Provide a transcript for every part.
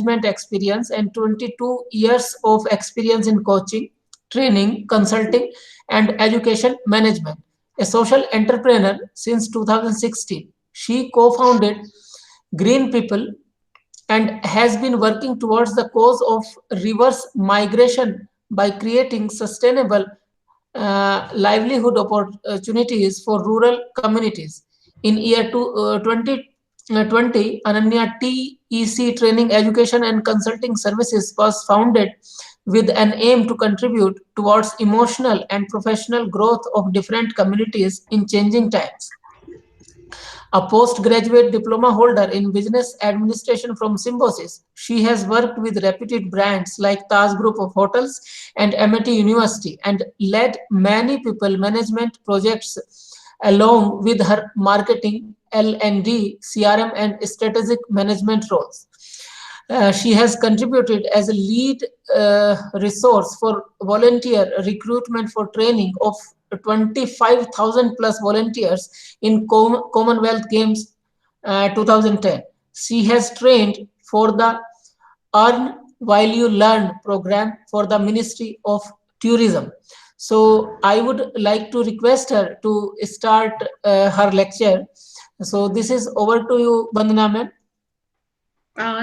management experience and 22 years of experience in coaching, training, consulting, and education management. A social entrepreneur since 2016, she co-founded Green People and has been working towards the cause of reverse migration by creating sustainable livelihood opportunities for rural communities. In year 2020, Ananya TEC Training, Education and Consulting Services was founded with an aim to contribute towards emotional and professional growth of different communities in changing times. A postgraduate diploma holder in business administration from Symbiosis, she has worked with reputed brands like Taj Group of Hotels and MIT University and led many people management projects along with her marketing, L&D, CRM, and strategic management roles. She has contributed as a lead resource for volunteer recruitment for training of 25,000 plus volunteers in Commonwealth Games 2010. She has trained for the Earn While You Learn program for the Ministry of Tourism. So I would like to request her to start her lecture. So this is over to you, Bandana ma'am.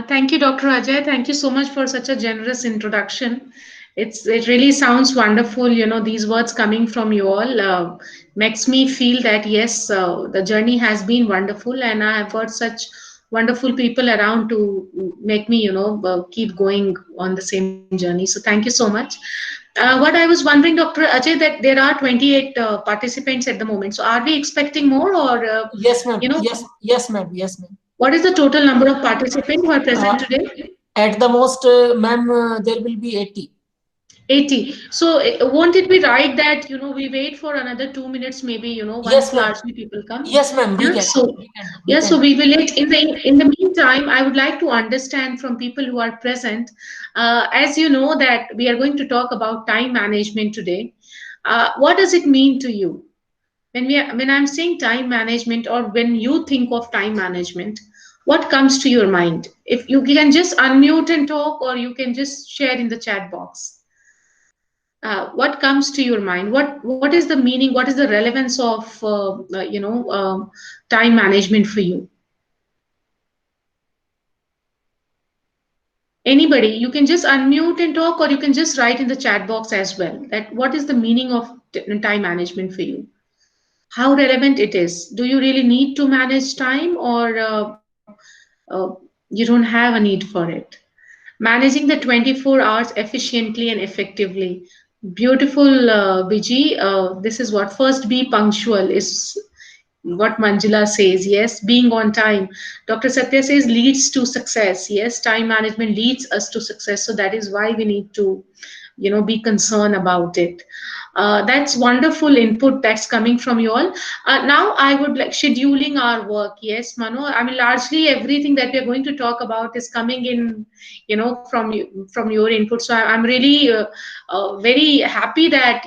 Thank you, Dr. Ajay. Thank you so much for such a generous introduction. It really sounds wonderful. You know, these words coming from you all makes me feel that yes, the journey has been wonderful, and I have got such wonderful people around to make me, keep going on the same journey. So thank you so much. What I was wondering, Dr. Ajay, that there are 28 participants at the moment. So are we expecting more, or Yes, ma'am. Yes, ma'am. Yes, ma'am. what is the total number of participants who are present Uh, today? at the most, ma'am, there will be 80. 80. So won't it be right that, we wait for another 2 minutes, maybe, Yes, once ma'am. largely people come? Yes, ma'am. We Yeah. can. So, We can. We yeah, so can. we will let in the meantime, I would like to understand from people who are present, as you know that we are going to talk about time management today. What does it mean to you? When I'm saying time management, or when you think of time management, what comes to your mind? If you can just unmute and talk, or you can just share in the chat box. What comes to your mind? What is the meaning? What is the relevance of time management for you? Anybody, you can just unmute and talk, or you can just write in the chat box as well. That what is the meaning of time management for you? How relevant it is? Do you really need to manage time, or uh, you don't have a need for it? Managing the 24 hours efficiently and effectively. Beautiful, Viji. This is what first be punctual is what Manjula says. Yes, being on time. Dr. Satya says leads to success. Yes, time management leads us to success. So that is why we need to, be concerned about it. That's wonderful input that's coming from you all. Now I would like scheduling our work. Yes, Mano. I mean, largely everything that we are going to talk about is coming in, from you, from your input. So I'm really very happy that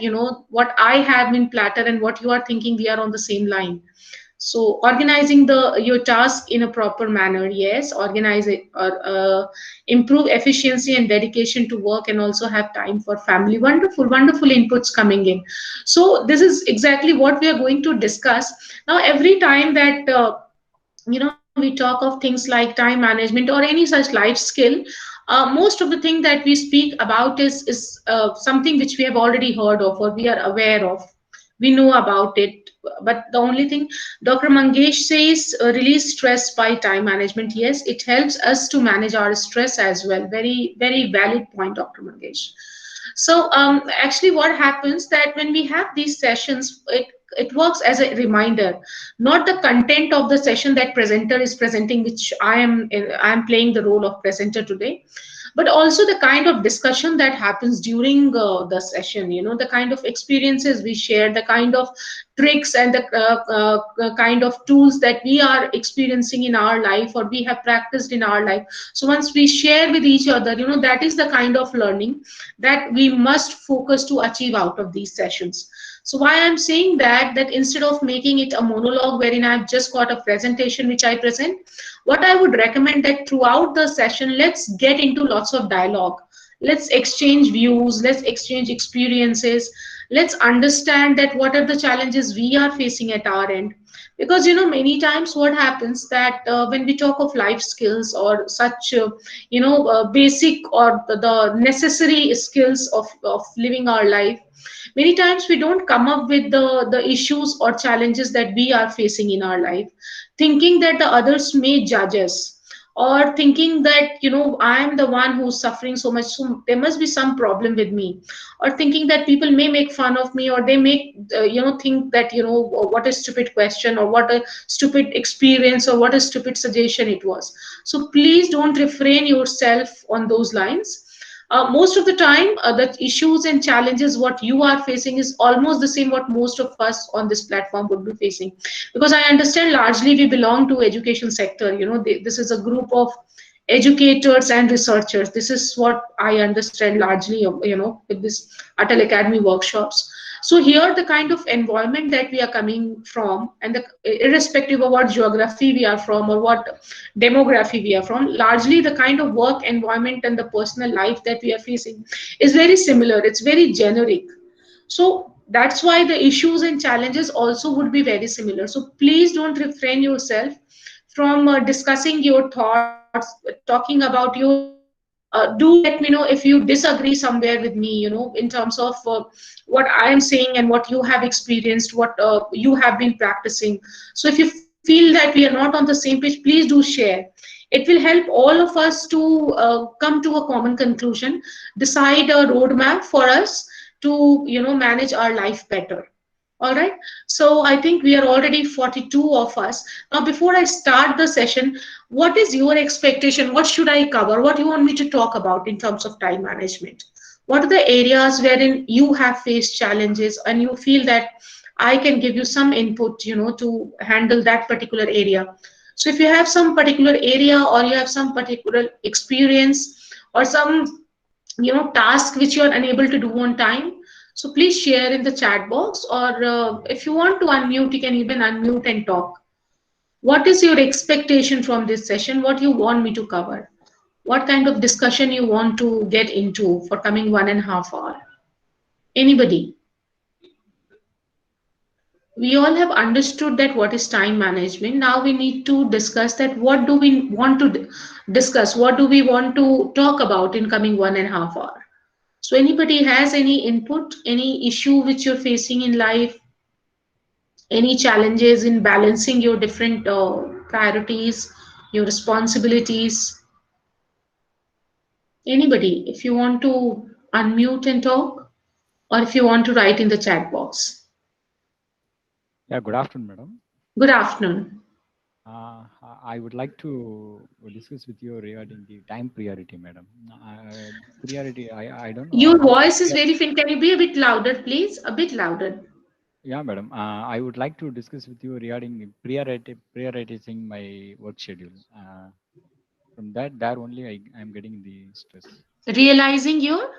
what I have in platter and what you are thinking, we are on the same line. So organizing the your task in a proper manner, yes, organize it, or improve efficiency and dedication to work, and also have time for family. Wonderful, wonderful inputs coming in. So this is exactly what we are going to discuss now. Every time that we talk of things like time management or any such life skill, most of the thing that we speak about is something which we have already heard of, or we are aware of, we know about it. But the only thing Dr. Mangesh says, release stress by time management. Yes, it helps us to manage our stress as well. Very, very valid point, Dr. Mangesh. So actually what happens that when we have these sessions, it works as a reminder, not the content of the session that presenter is presenting, which I am playing the role of presenter today, but also the kind of discussion that happens during the session, the kind of experiences we share, the kind of tricks and the kind of tools that we are experiencing in our life, or we have practiced in our life. So once we share with each other, that is the kind of learning that we must focus to achieve out of these sessions. So why I'm saying that instead of making it a monologue wherein I've just got a presentation which I present, what I would recommend that throughout the session, let's get into lots of dialogue. Let's exchange views, let's exchange experiences, let's understand that what are the challenges we are facing at our end. Because many times what happens that when we talk of life skills or such basic or the necessary skills of living our life, many times we don't come up with the issues or challenges that we are facing in our life, thinking that the others may judge us, or thinking that I am the one who's suffering so much, so there must be some problem with me, or thinking that people may make fun of me, or they may think that what a stupid question, or what a stupid experience, or what a stupid suggestion it was. So please don't refrain yourself on those lines. Most of the time, the issues and challenges what you are facing is almost the same what most of us on this platform would be facing, because I understand largely we belong to education sector. This is a group of educators and researchers. This is what I understand largely, with this Atal Academy workshops. So here the kind of environment that we are coming from, and irrespective of what geography we are from or what demography we are from, largely the kind of work environment and the personal life that we are facing is very similar. It's very generic. So that's why the issues and challenges also would be very similar. So please don't refrain yourself from discussing your thoughts, talking about your views. Do let me know if you disagree somewhere with me, in terms of what I am saying and what you have experienced, what you have been practicing. So if you feel that we are not on the same page, please do share. It will help all of us to come to a common conclusion, decide a roadmap for us to manage our life better. All right. So I think we are already 42 of us. Now, before I start the session, what is your expectation? What should I cover? What do you want me to talk about in terms of time management? What are the areas wherein you have faced challenges and you feel that I can give you some input, to handle that particular area? So if you have some particular area, or you have some particular experience, or some task which you are unable to do on time, so please share in the chat box, or if you want to unmute, you can even unmute and talk. What is your expectation from this session? What you want me to cover? What kind of discussion you want to get into for coming 1.5 hour? Anybody? We all have understood that what is time management. Now we need to discuss that what do we want to discuss? What do we want to talk about in coming 1.5 hour? So anybody has any input, any issue which you're facing in life, any challenges in balancing your different priorities, your responsibilities? Anybody, if you want to unmute and talk, or if you want to write in the chat box. Yeah, good afternoon, madam. Good afternoon. I would like to discuss with you regarding the time priority, madam. Priority, I don't know Your how. voice is very faint. Can you be a bit louder, please? A bit louder. Yeah, madam. I would like to discuss with you regarding prioritizing my work schedule. From there only I'm getting the stress. Realizing your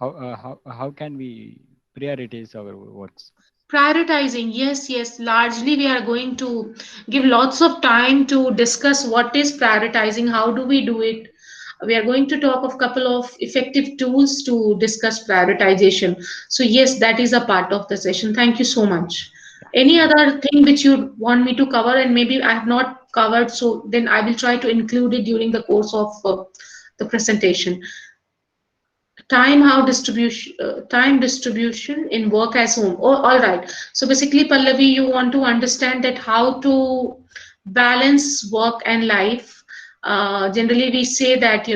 How can we prioritize our works? prioritizing. Yes, yes. Largely, we are going to give lots of time to discuss what is prioritizing, how do we do it. We are going to talk of couple of effective tools to discuss prioritization. So yes, that is a part of the session. Thank you so much. Yeah, Any thank you. other thing which you want me to cover, and maybe I have not covered, so then I will try to include it during the course of the presentation. Time distribution in work as home. Oh, all right. So basically, Pallavi, you want to understand that how to balance work and life. Generally we say that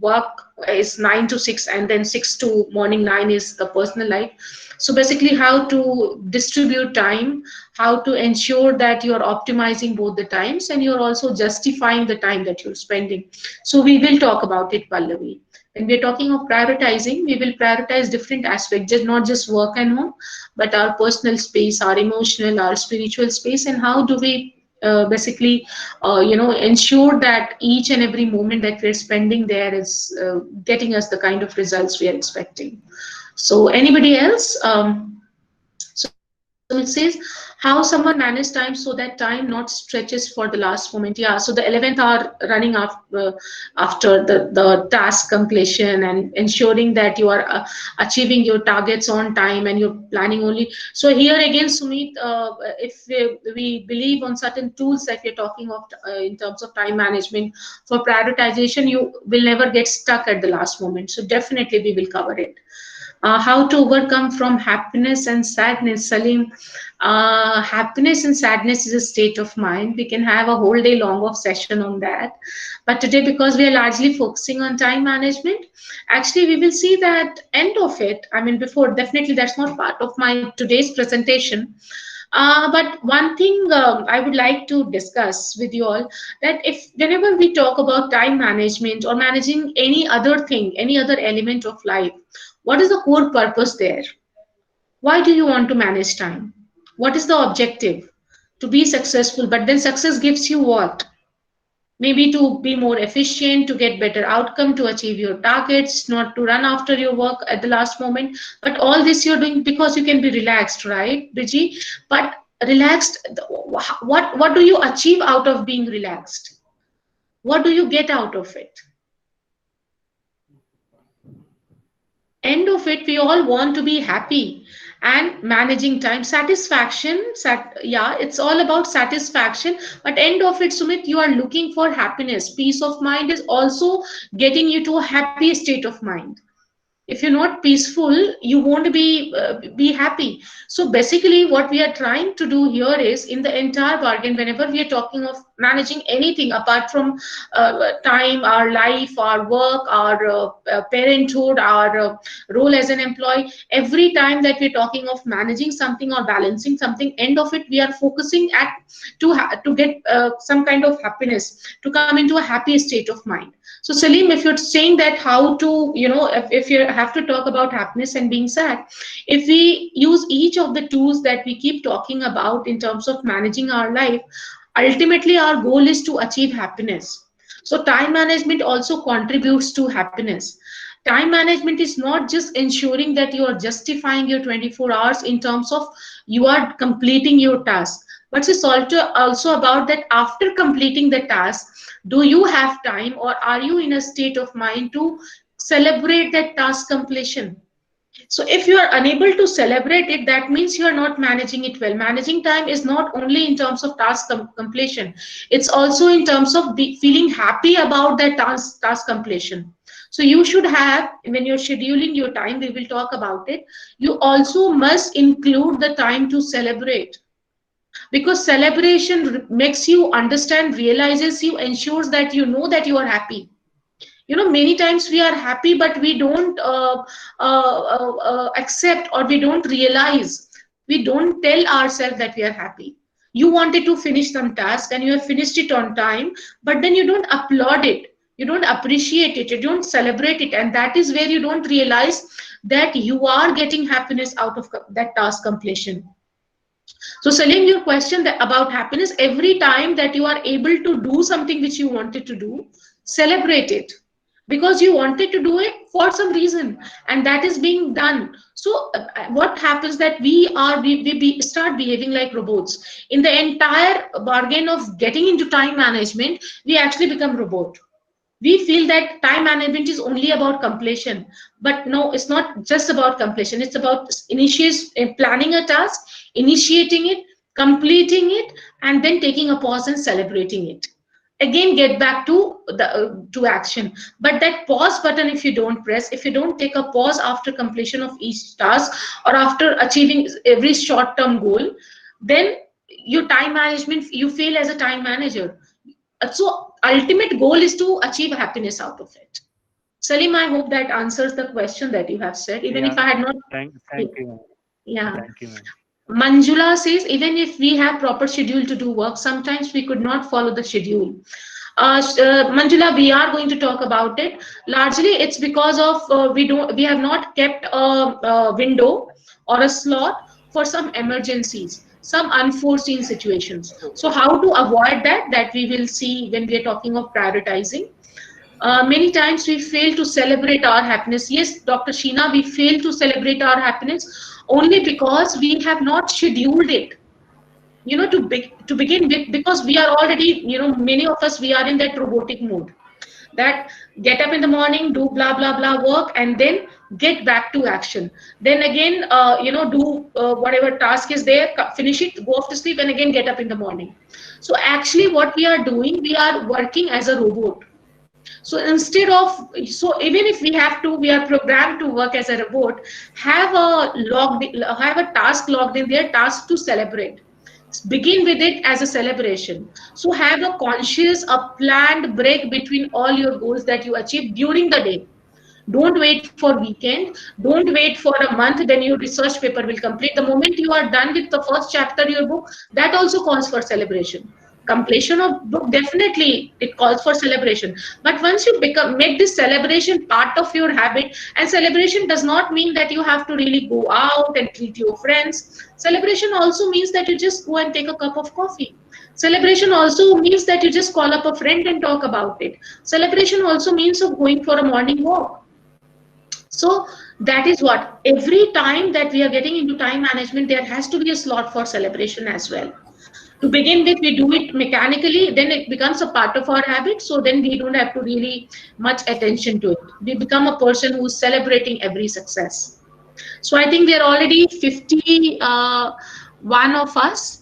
work is 9 to 6, and then 6 to morning 9 is the personal life. So basically, how to distribute time, how to ensure that you're optimizing both the times, and you're also justifying the time that you're spending. So we will talk about it, Pallavi. When we're talking of prioritizing, we will prioritize different aspects, just not just work and home, but our personal space, our emotional, our spiritual space, and how do we ensure that each and every moment that we're spending there is getting us the kind of results we are expecting. So anybody else? So it says how someone manage time so that time not stretches for the last moment. Yeah. So the 11th hour running after the task completion and ensuring that you are achieving your targets on time and you're planning only. So here again, Sumit, if we believe on certain tools that we're talking of in terms of time management for prioritization, you will never get stuck at the last moment. So definitely we will cover it. How to overcome from happiness and sadness, Salim. Happiness and sadness is a state of mind. We can have a whole day long of session on that, but today, because we are largely focusing on time management, actually we will see that end of it. I mean, before, definitely that's not part of my today's presentation. But one thing I would like to discuss with you all, that if whenever we talk about time management or managing any other thing, any other element of life, what is the core purpose there? Why do you want to manage time? What is the objective? To be successful, but then success gives you what? Maybe to be more efficient, to get better outcome, to achieve your targets, not to run after your work at the last moment. But all this you're doing because you can be relaxed, right, Briji? But relaxed, what do you achieve out of being relaxed? What do you get out of it? End of it, we all want to be happy. And managing time, satisfaction, yeah, it's all about satisfaction. But end of it, Sumit, you are looking for happiness. Peace of mind is also getting you to a happy state of mind. If you're not peaceful, you won't be happy. So basically what we are trying to do here is, in the entire bargain, whenever we are talking of managing anything apart from time, our life, our work, our parenthood, our role as an employee, every time that we're talking of managing something or balancing something, end of it, we are focusing at to get some kind of happiness, to come into a happy state of mind. So Salim, if you're saying that how to, if you have to talk about happiness and being sad, if we use each of the tools that we keep talking about in terms of managing our life, ultimately our goal is to achieve happiness. So time management also contributes to happiness. Time management is not just ensuring that you are justifying your 24 hours in terms of you are completing your task, but it's also about that after completing the task, do you have time, or are you in a state of mind to celebrate that task completion? So if you are unable to celebrate it, that means you are not managing it well. Managing time is not only in terms of task completion, it's also in terms of feeling happy about that task completion. So you should have, when you're scheduling your time, we will talk about it, you also must include the time to celebrate, because celebration makes you understand, realizes you, ensures that you know that you are happy. Many times we are happy, but we don't accept, or we don't realize, we don't tell ourselves that we are happy. You wanted to finish some task and you have finished it on time, but then you don't applaud it, you don't appreciate it, you don't celebrate it, and that is where you don't realize that you are getting happiness out of that task completion. So, Salim, your question about happiness, every time that you are able to do something which you wanted to do, celebrate it, because you wanted to do it for some reason, and that is being done. So, what happens that we start behaving like robots in the entire bargain of getting into time management. We actually become robot. We feel that time management is only about completion, but no, it's not just about completion. It's about planning a task, initiating it, completing it, and then taking a pause and celebrating it. Again, get back to action. But that pause button, if you don't press, if you don't take a pause after completion of each task, or after achieving every short term goal, then your time management, you fail as a time manager. So ultimate goal is to achieve happiness out of it. Salim, I hope that answers the question that you have said, even if Yeah, I had not. thank you. Yeah. Thank you, ma'am. Manjula says, even if we have proper schedule to do work, sometimes we could not follow the schedule. Manjula, we are going to talk about it. Largely, it's because of we have not kept a window or a slot for some emergencies, some unforeseen situations. So, how to avoid that? That we will see when we are talking of prioritizing. Many times we fail to celebrate our happiness. Yes, Dr. Sheena, we fail to celebrate our happiness only because we have not scheduled it, to begin with, because we are already, many of us, we are in that robotic mode, that get up in the morning, do blah blah blah work, and then get back to action. Then again, do whatever task is there, finish it, go off to sleep, and again get up in the morning. So actually what we are doing, we are working as a robot. So instead of, so even if we have to, we are programmed to work as a robot, have have a task logged in there, task to celebrate. Begin with it as a celebration. So have a conscious, a planned break between all your goals that you achieve during the day. Don't wait for weekend, don't wait for a month, then your research paper will complete. The moment you are done with the first chapter your book, that also calls for celebration. Completion of book, definitely it calls for celebration. But once you make this celebration part of your habit, and celebration does not mean that you have to really go out and treat your friends. Celebration also means that you just go and take a cup of coffee. Celebration also means that you just call up a friend and talk about it. Celebration also means of going for a morning walk. So that is what, every time that we are getting into time management, there has to be a slot for celebration as well. To begin with, we do it mechanically, then it becomes a part of our habit. So then we don't have to really much attention to it. We become a person who's celebrating every success. So I think we are already 51 of us.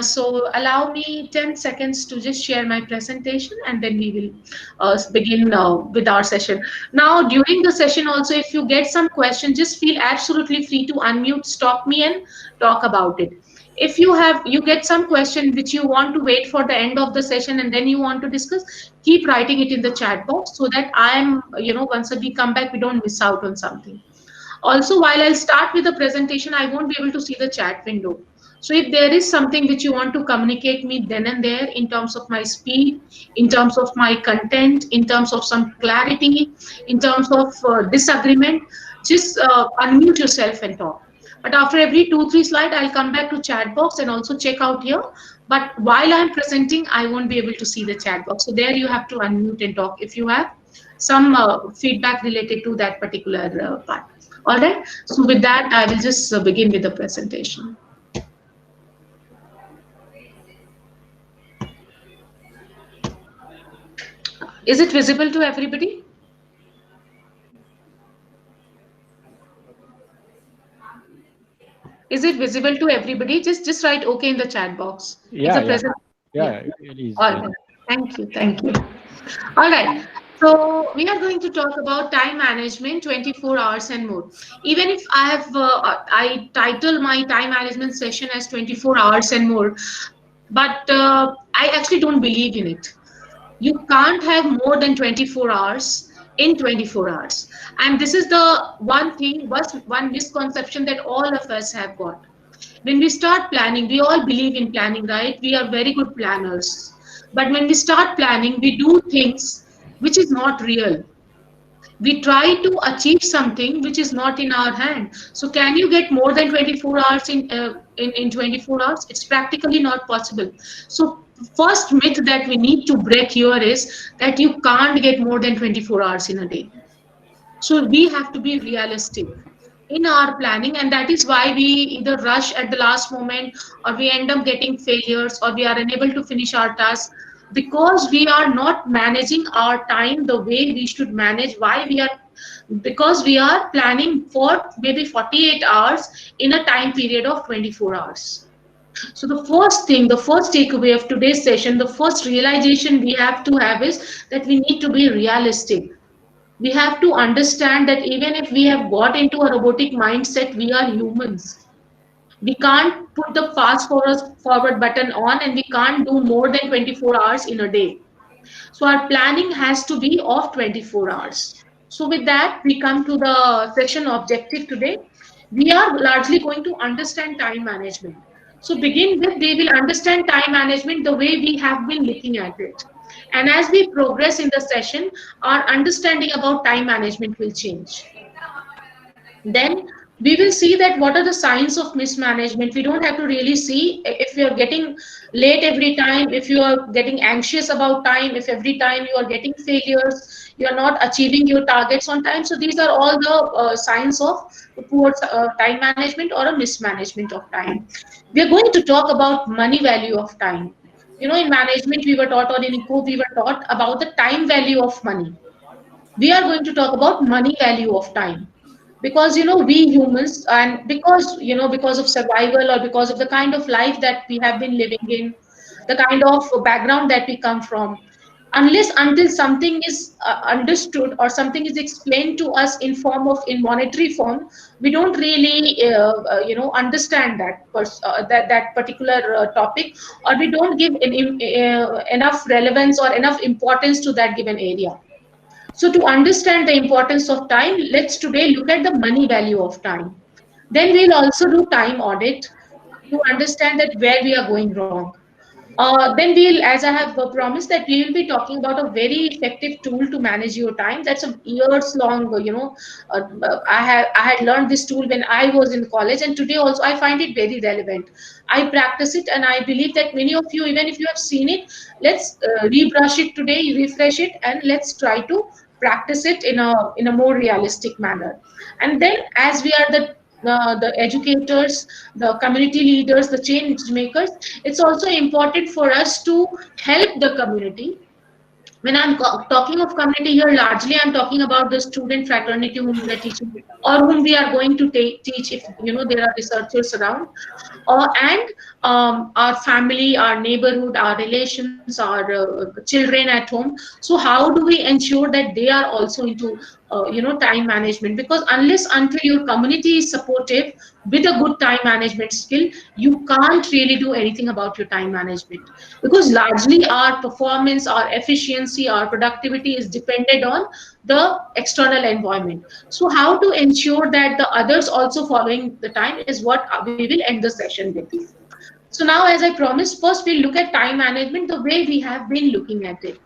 So allow me 10 seconds to just share my presentation, and then we will begin with our session. Now, during the session also, if you get some question, just feel absolutely free to unmute, stop me and talk about it. If you get some question which you want to wait for the end of the session and then you want to discuss, keep writing it in the chat box so that once we come back, we don't miss out on something. Also, while I'll start with the presentation, I won't be able to see the chat window. So if there is something which you want to communicate me then and there in terms of my speed, in terms of my content, in terms of some clarity, in terms of disagreement, just unmute yourself and talk. But after every 2-3 slide, I'll come back to chat box and also check out here. But while I'm presenting, I won't be able to see the chat box. So there you have to unmute and talk if you have some feedback related to that particular part. All right. So with that, I will just begin with the presentation. Is it visible to everybody? Is it visible to everybody? Just write okay in the chat box. Yeah, Yeah. it is. All right. Thank you. Thank you. All right. So we are going to talk about time management, 24 hours and more. Even if I title my time management session as 24 hours and more, but I actually don't believe in it. You can't have more than 24 hours in 24 hours. And this is the one misconception that all of us have got. When we start planning, we all believe in planning, right? We are very good planners. But when we start planning, we do things which is not real. We try to achieve something which is not in our hand. So can you get more than 24 hours in 24 hours? It's practically not possible. So first myth that we need to break here is that you can't get more than 24 hours in a day. So we have to be realistic in our planning, and that is why we either rush at the last moment, or we end up getting failures, or we are unable to finish our task because we are not managing our time the way we should manage. Why we are? Because we are planning for maybe 48 hours in a time period of 24 hours. So the first thing, the first takeaway of today's session, the first realization we have to have is that we need to be realistic. We have to understand that even if we have got into a robotic mindset, we are humans. We can't put the forward button on, and we can't do more than 24 hours in a day. So our planning has to be of 24 hours. So with that, we come to the session objective today. We are largely going to understand time management. So begin with, we will understand time management the way we have been looking at it. And as we progress in the session, our understanding about time management will change. Then we will see that what are the signs of mismanagement. We don't have to really see if you are getting late every time, if you are getting anxious about time, if every time you are getting failures, you are not achieving your targets on time. So these are all the signs of poor time management or a mismanagement of time. We are going to talk about money value of time. You know, in management we were taught, or in eco we were taught about the time value of money. We are going to talk about money value of time, because we humans, and because of survival, or because of the kind of life that we have been living in, the kind of background that we come from, unless until something is understood or something is explained to us in monetary form, we don't really understand that particular topic, or we don't give enough relevance or enough importance to that given area. So to understand the importance of time, let's today look at the money value of time. Then we'll also do time audit to understand that where we are going wrong. Then we'll, as I have promised, that we will be talking about a very effective tool to manage your time. That's a years long, I had learned this tool when I was in college, and today also I find it very relevant. I practice it, and I believe that many of you, even if you have seen it, let's rebrush it today, refresh it, and let's try to practice it in a more realistic manner. And then, as we are the educators, the community leaders, the change makers, it's also important for us to help the community. When I'm talking of community here, largely I'm talking about the student fraternity whom we are teaching, or whom we are going to teach, if there are researchers around, and our family, our neighborhood, our relations, our children at home. So how do we ensure that they are also into time management? Because unless until your community is supportive with a good time management skill, you can't really do anything about your time management, because largely our performance, our efficiency, our productivity is dependent on the external environment. So how to ensure that the others also following the time is what we will end the session with. So now, as I promised, first we'll look at time management the way we have been looking at it.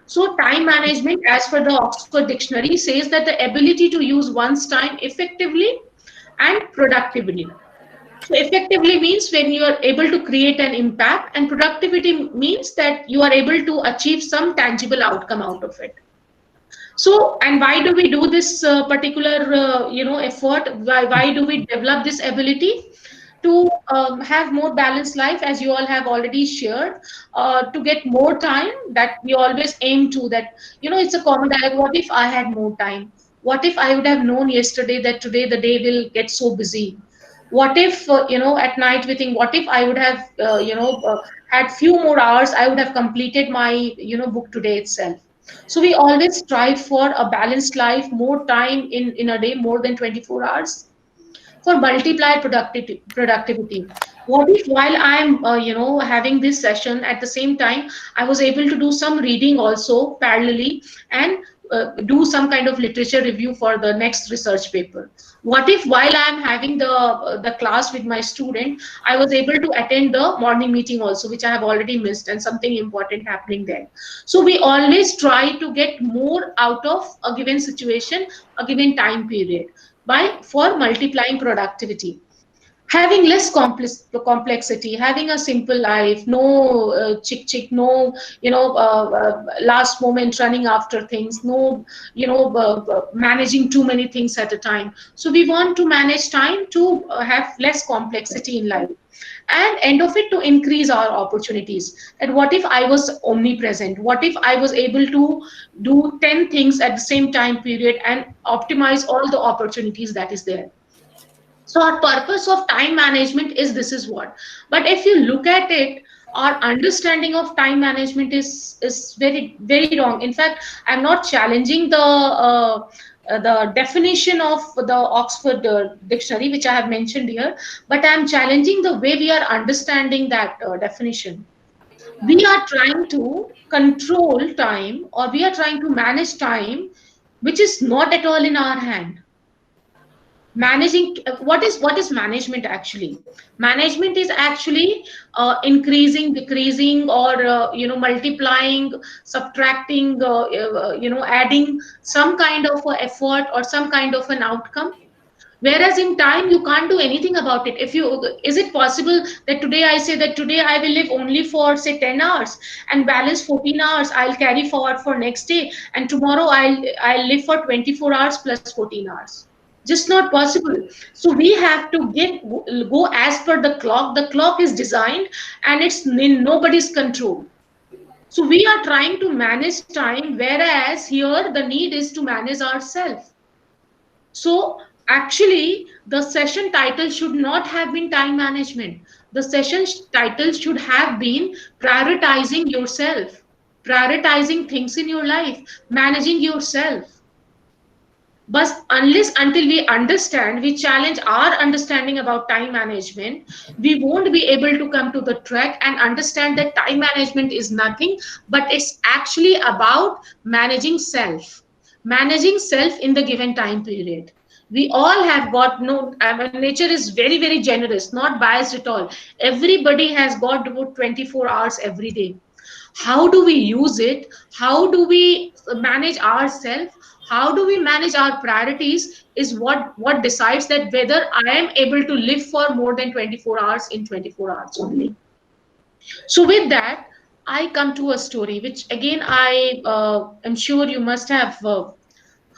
So time management, as per the Oxford Dictionary, says that the ability to use one's time effectively and productively. So effectively means when you are able to create an impact, and productivity means that you are able to achieve some tangible outcome out of it. So, and why do we do this particular, effort? Why do we develop this ability? To have more balanced life, as you all have already shared, to get more time, that we always aim to. That, it's a common dialogue. What if I had more time? What if I would have known yesterday that today the day will get so busy? What if, at night we think, what if I would have, had few more hours, I would have completed my, book today itself. So we always strive for a balanced life, more time in a day, more than 24 hours, for multiplied productivity. What if while I'm having this session, at the same time I was able to do some reading also parallelly, and do some kind of literature review for the next research paper? What if while I'm having the class with my student, I was able to attend the morning meeting also, which I have already missed, and something important happening there? So we always try to get more out of a given situation, a given time period, by for multiplying productivity, having less complexity, having a simple life, no chick, no last moment running after things, no managing too many things at a time. So we want to manage time to have less complexity in life, and end of it, to increase our opportunities. And what if I was omnipresent? What if I was able to do 10 things at the same time period and optimize all the opportunities that is there? So our purpose of time management is, this is what. But if you look at it, our understanding of time management is very very wrong. In fact, I'm not challenging the definition of the Oxford Dictionary, which I have mentioned here, but I'm challenging the way we are understanding that definition. We are trying to control time, or we are trying to manage time, which is not at all in our hand. Managing, what is management actually? Management is actually increasing, decreasing, or multiplying, subtracting, adding some kind of a effort or some kind of an outcome. Whereas in time, you can't do anything about it. Is it possible that today I say that today I will live only for say 10 hours and balance 14 hours I'll carry forward for next day, and tomorrow I'll live for 24 hours plus 14 hours. Just not possible. So we have to go as per the clock. The clock is designed and it's in nobody's control. So we are trying to manage time, whereas here the need is to manage ourselves. So actually, the session title should not have been time management. The session title should have been prioritizing yourself, prioritizing things in your life, managing yourself. But unless until we understand, we challenge our understanding about time management, we won't be able to come to the track and understand that time management is nothing, but it's actually about managing self in the given time period. We all have got no, I mean, nature is very, very generous, not biased at all. Everybody has got about 24 hours every day. How do we use it? How do we manage ourselves? How do we manage our priorities is what decides that whether I am able to live for more than 24 hours in 24 hours only. So with that, I come to a story which again I am sure you must have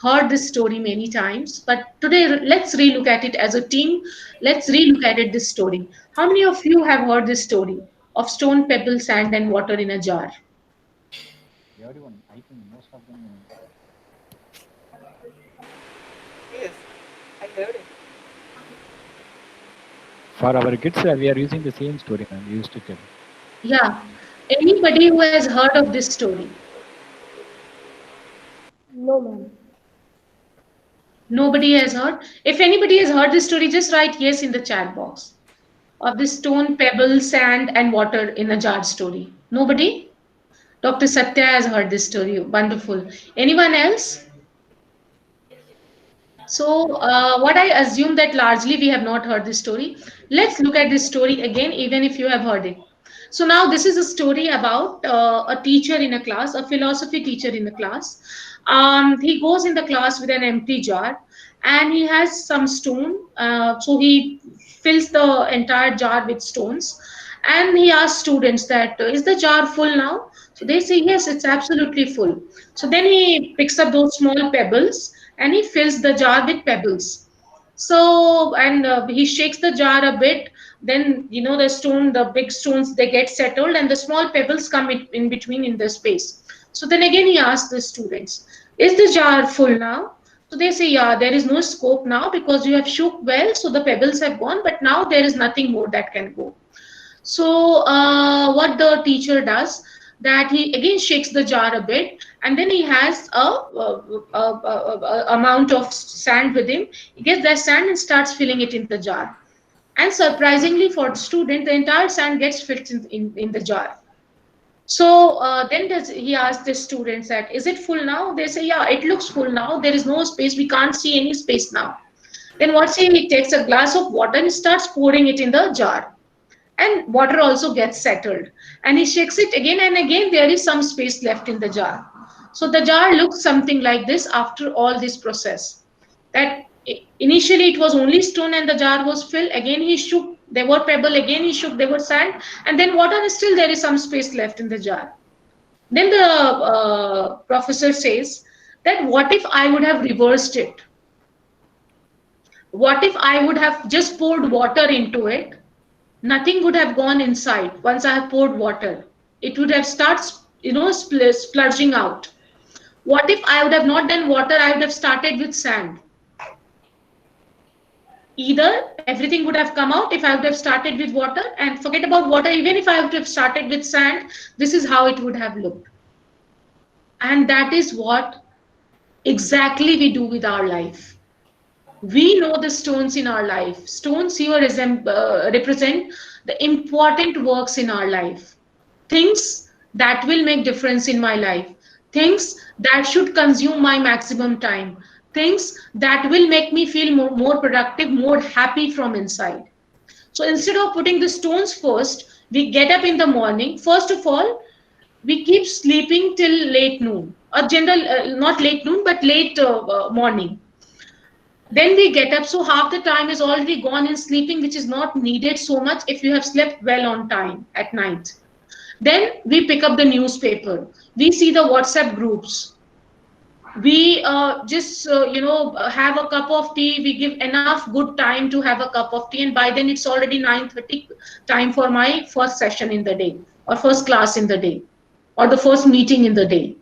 heard this story many times, but today let's relook at it as a team. Let's relook at it this story. How many of you have heard this story of stone, pebble, sand, and water in a jar? Everyone, I think most of them. Yes, I heard it. For our kids, we are using the same story, man. We used to tell. Yeah. Anybody who has heard of this story? No, ma'am. Nobody has heard. If anybody has heard this story, just write yes in the chat box. Of the stone, pebble, sand, and water in a jar story. Nobody? Dr. Satya has heard this story. Wonderful. Anyone else? So, what I assume that largely we have not heard this story. Let's look at this story again, even if you have heard it. So now this is a story about a teacher in a class, a philosophy teacher in a class. He goes in the class with an empty jar, and he has some stone. So he fills the entire jar with stones, and he asks students that is the jar full now? So they say yes, it's absolutely full. So then he picks up those small pebbles and he fills the jar with pebbles. So and he shakes the jar a bit. Then the big stones, they get settled, and the small pebbles come in between in the space. So then again he asks the students, "Is the jar full now?" So they say, "Yeah, there is no scope now because you have shook well, so the pebbles have gone, but now there is nothing more that can go." So what the teacher does, that he again shakes the jar a bit, and then he has a amount of sand with him. He gets that sand and starts filling it in the jar. And surprisingly for the student, the entire sand gets filled in the jar. So then he asks the students that, "Is it full now?" They say, "Yeah, it looks full now. There is no space. We can't see any space now." Then what's he takes a glass of water and starts pouring it in the jar, and water also gets settled, and he shakes it again and again. There is some space left in the jar. So the jar looks something like this after all this process. That initially it was only stone and the jar was filled. Again he shook, there were pebble. Again he shook, there were sand, and then water, and still there is some space left in the jar. Then the professor says that, what if I would have reversed it? What if I would have just poured water into it? Nothing would have gone inside. Once I have poured water, it would have started, splurging out. What if I would have not done water? I would have started with sand. Either everything would have come out if I would have started with water, and forget about water, even if I would have started with sand, this is how it would have looked. And that is what exactly we do with our life. We know the stones in our life. Stones here represent the important works in our life. Things that will make difference in my life. Things that should consume my maximum time. Things that will make me feel more productive, more happy from inside. So instead of putting the stones first, we get up in the morning. First of all, we keep sleeping till late noon. Not late noon, but late morning. Then we get up, so half the time is already gone in sleeping, which is not needed so much if you have slept well on time at night. Then we pick up the newspaper, we see the WhatsApp groups, we just have a cup of tea, we give enough good time to have a cup of tea, and by then it's already 9:30, time for my first session in the day, or first class in the day, or the first meeting in the day.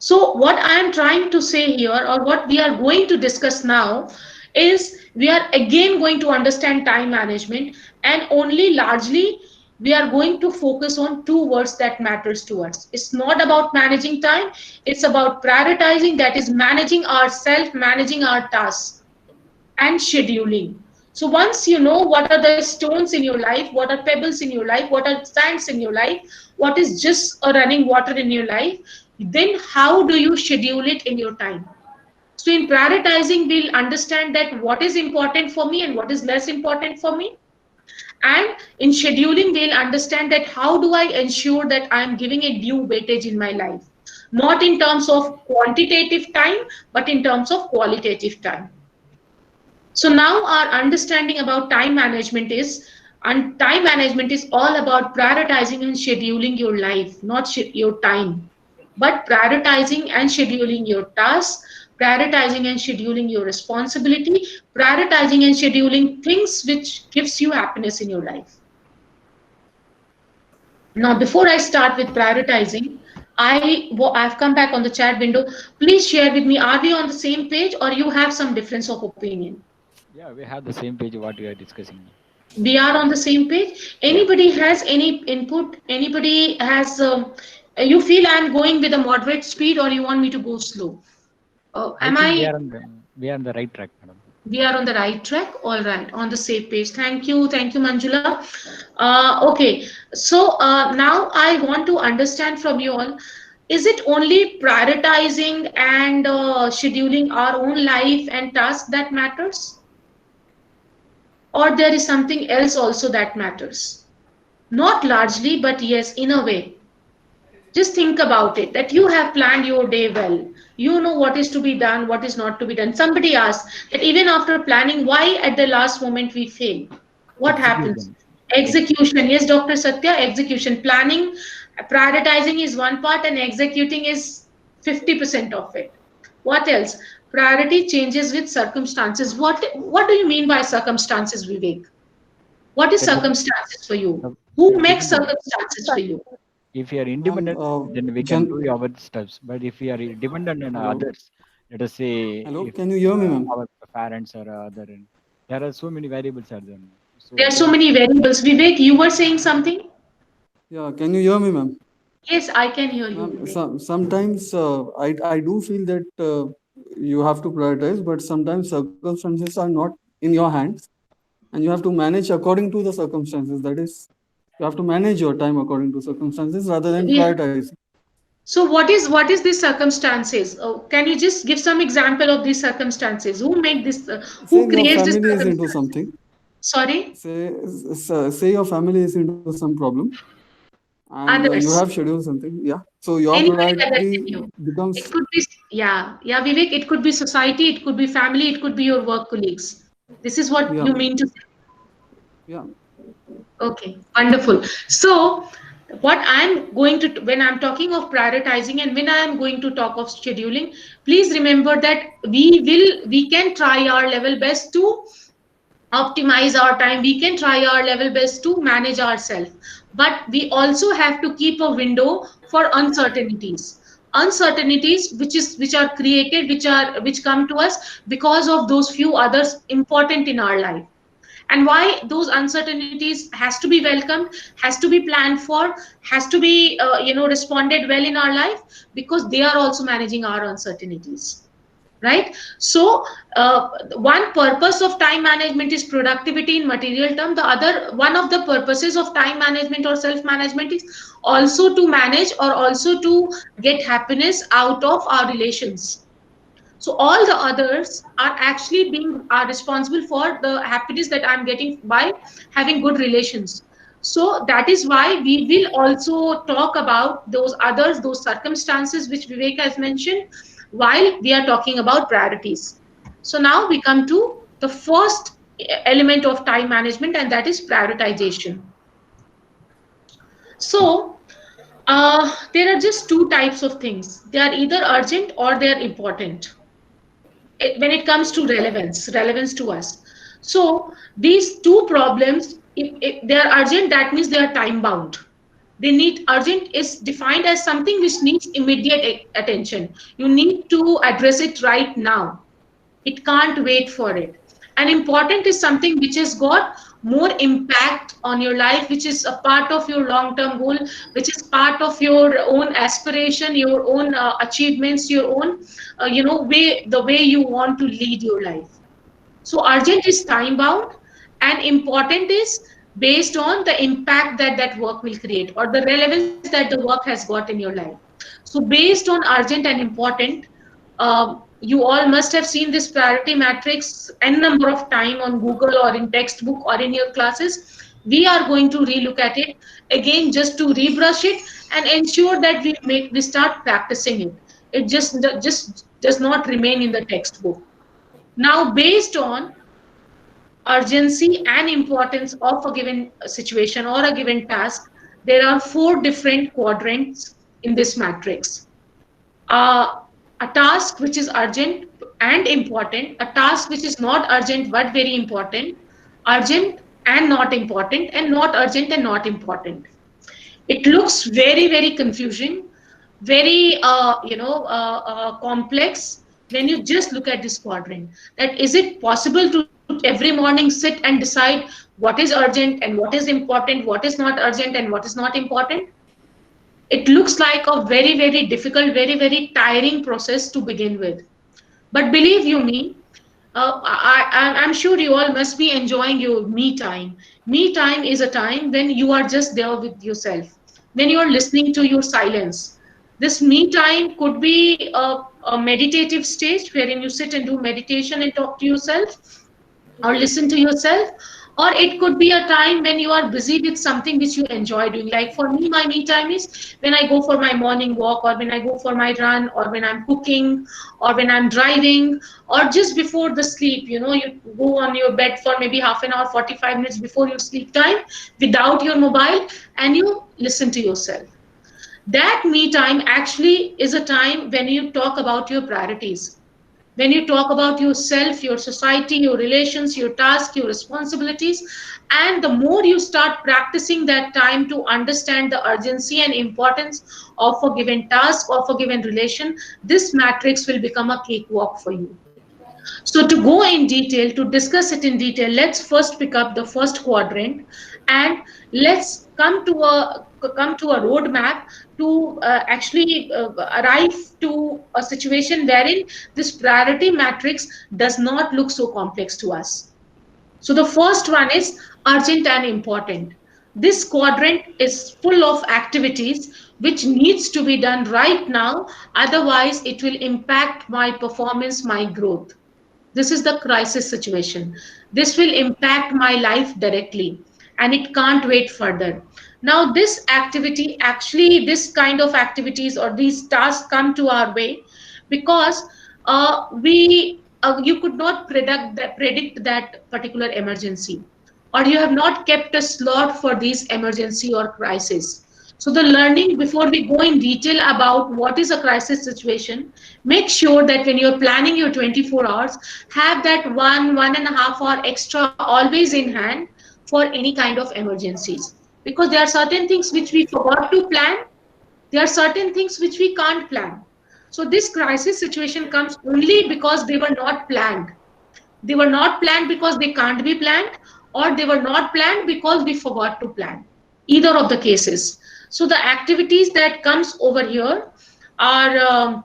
So what I am trying to say here, or what we are going to discuss now, is we are again going to understand time management, and only largely we are going to focus on two words that matters to us. It's not about managing time, it's about prioritizing, that is managing ourselves, managing our tasks, and scheduling. So once you know what are the stones in your life, what are pebbles in your life, what are sands in your life, what is just a running water in your life, then how do you schedule it in your time? So in prioritizing, we'll understand that what is important for me and what is less important for me. And in scheduling, we'll understand that how do I ensure that I'm giving a due weightage in my life, not in terms of quantitative time, but in terms of qualitative time. So now our understanding about time management is, and time management is all about prioritizing and scheduling your life, not your time, but prioritizing and scheduling your tasks, prioritizing and scheduling your responsibility, prioritizing and scheduling things which gives you happiness in your life. Now, before I start with prioritizing, I've come back on the chat window. Please share with me, are we on the same page or you have some difference of opinion? Yeah, we have the same page what we are discussing. We are on the same page. Anybody has any input? Anybody has, you feel I'm going with a moderate speed or you want me to go slow? I Am think I, we are on the right track, madam. we are on the right track? All right, on the same page. Thank you, Manjula. Okay, so now I want to understand from you all, is it only prioritizing and scheduling our own life and task that matters? Or there is something else also that matters? Not largely, but yes, in a way. Just think about it, that you have planned your day well. You know what is to be done, what is not to be done. Somebody asked that even after planning, why at the last moment we fail? What happens? Execution. Execution. Yes, Dr. Satya, execution. Planning, prioritizing is one part, and executing is 50% of it. What else? Priority changes with circumstances. What do you mean by circumstances, Vivek? What is That is circumstances for you? the Who makes dependent. circumstances for you? If we are Ma'am, independent, then we can do Jan, our steps. But if we are dependent on hello, others, let us say hello. if Can you hear me, ma'am? our parents or other, there are so many variables are there. There So are so then, many variables. Vivek, you were saying something? Yeah, can you hear me, ma'am? Yes, I can hear you, Ma'am, Vivek. sometimes I do feel that you have to prioritize, but sometimes circumstances are not in your hands, and you have to manage according to the circumstances. That is, you have to manage your time according to circumstances rather than We, prioritize. so what is these circumstances? Can you just give some example of these circumstances? Who make this? Say Who your creates this family is into circumstance? something. Sorry, Say your family is into some problem, and you have others. scheduled something. Yeah. So your Anybody other priority than you. becomes, It could be, yeah, yeah, Vivek. It could be society. It could be family. It could be your work colleagues. This is what yeah, you mean to say. yeah. Okay, wonderful. So, what I'm going to, when I'm talking of prioritizing and when I'm going to talk of scheduling, please remember that we can try our level best to optimize our time. We can try our level best to manage ourselves. But we also have to keep a window for uncertainties. Uncertainties which are created, which come to us because of those few others important in our life, and why those uncertainties has to be welcomed, has to be planned for, has to be responded well in our life, because they are also managing our uncertainties, right? So one purpose of time management is productivity in material term. The other one of the purposes of time management or self management is also to manage, or also to get happiness out of our relations. So all the others are actually being are responsible for the happiness that I'm getting by having good relations. So that is why we will also talk about those others, those circumstances which Vivek has mentioned, while we are talking about priorities. So now we come to the first element of time management, and that is prioritization. So there are just two types of things. They are either urgent or they are important. When it comes to relevance to us. So these two problems, if they are urgent, that means they are time bound. They need urgent is defined as something which needs immediate attention. You need to address it right now. It can't wait for it. And important is something which has got more impact on your life, which is a part of your long term goal, which is part of your own aspiration, your own achievements, your own way, the way you want to lead your life. So urgent is time bound, and important is based on the impact that that work will create, or the relevance that the work has got in your life. So based on urgent and important, you all must have seen this priority matrix n number of time on Google or in textbook or in your classes. We are going to relook at it again just to rebrush it and ensure that we start practicing it. It just does not remain in the textbook. Now, based on urgency and importance of a given situation or a given task, there are four different quadrants in this matrix. Uh, a task which is urgent and important, a task which is not urgent but very important, urgent and not urgent and not important. It looks very, very confusing, very, complex when you just look at this quadrant. That is it possible to every morning sit and decide what is urgent and what is important, what is not urgent and what is not important? It looks like a very, very difficult, very, very tiring process to begin with. But believe you me, I'm sure you all must be enjoying your me time. Me time is a time when you are just there with yourself, when you are listening to your silence. This me time could be a meditative stage wherein you sit and do meditation and talk to yourself or listen to yourself, or it could be a time when you are busy with something which you enjoy doing. Like for me, my me time is when I go for my morning walk, or when I go for my run, or when I'm cooking, or when I'm driving, or just before the sleep. You go on your bed for maybe half an hour, 45 minutes before your sleep time without your mobile, and you listen to yourself. That me time actually is a time when you talk about your priorities, when you talk about yourself, your society, your relations, your task, your responsibilities. And the more you start practicing that time to understand the urgency and importance of a given task, of a given relation, this matrix will become a cakewalk for you. So to go in detail, to discuss it in detail, let's first pick up the first quadrant, and let's come to a roadmap to actually arrive to a situation wherein this priority matrix does not look so complex to us. So the first one is urgent and important. This quadrant is full of activities which needs to be done right now, otherwise it will impact my performance, my growth. This is the crisis situation. This will impact my life directly, and it can't wait further. Now, this activity, actually, this kind of activities or these tasks come to our way because we you could not predict that particular emergency, or you have not kept a slot for these emergency or crisis. So the learning, before we go in detail about what is a crisis situation, make sure that when you're planning your 24 hours, have that 1.5 hour extra always in hand for any kind of emergencies. Because there are certain things which we forgot to plan, there are certain things which we can't plan. So this crisis situation comes only because they were not planned. They were not planned because they can't be planned, or they were not planned because we forgot to plan. Either of the cases. So the activities that comes over here are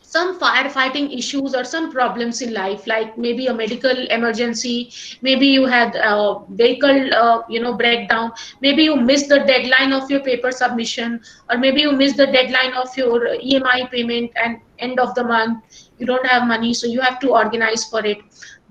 some firefighting issues or some problems in life, like maybe a medical emergency, maybe you had a vehicle breakdown, maybe you missed the deadline of your paper submission, or maybe you missed the deadline of your EMI payment and end of the month you don't have money, so you have to organize for it.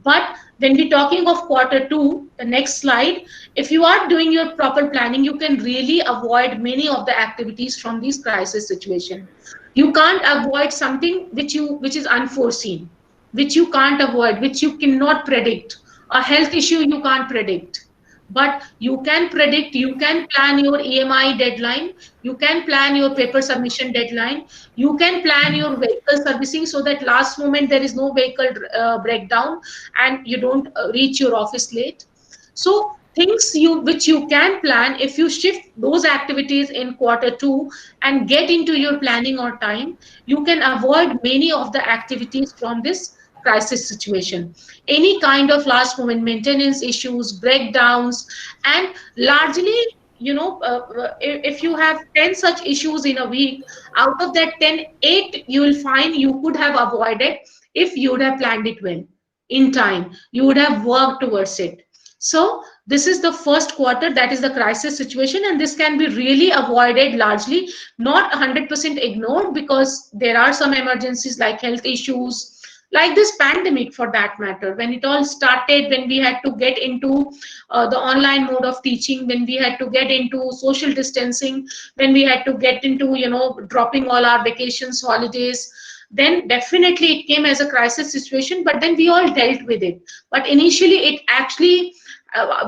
But when we're talking of quarter two, the next slide, if you are doing your proper planning, you can really avoid many of the activities from these crisis situation. You can't avoid something which is unforeseen. which you can't avoid, which you cannot predict. A health issue you can't predict, but you can predict, you can plan your EMI deadline, you can plan your paper submission deadline, you can plan your vehicle servicing so that last moment there is no vehicle breakdown and you don't reach your office late. So things you which you can plan, if you shift those activities in quarter two and get into your planning or time, you can avoid many of the activities from this crisis situation. Any kind of last moment maintenance issues, breakdowns, and largely, if you have 10 such issues in a week, out of that 10, 8 you will find you could have avoided if you would have planned it well in time. You would have worked towards it. So this is the first quarter, that is the crisis situation, and this can be really avoided largely, not 100% ignored, because there are some emergencies like health issues, like this pandemic for that matter. When it all started, when we had to get into the online mode of teaching, when we had to get into social distancing, when we had to get into, dropping all our vacations, holidays, then definitely it came as a crisis situation, but then we all dealt with it. But initially it actually,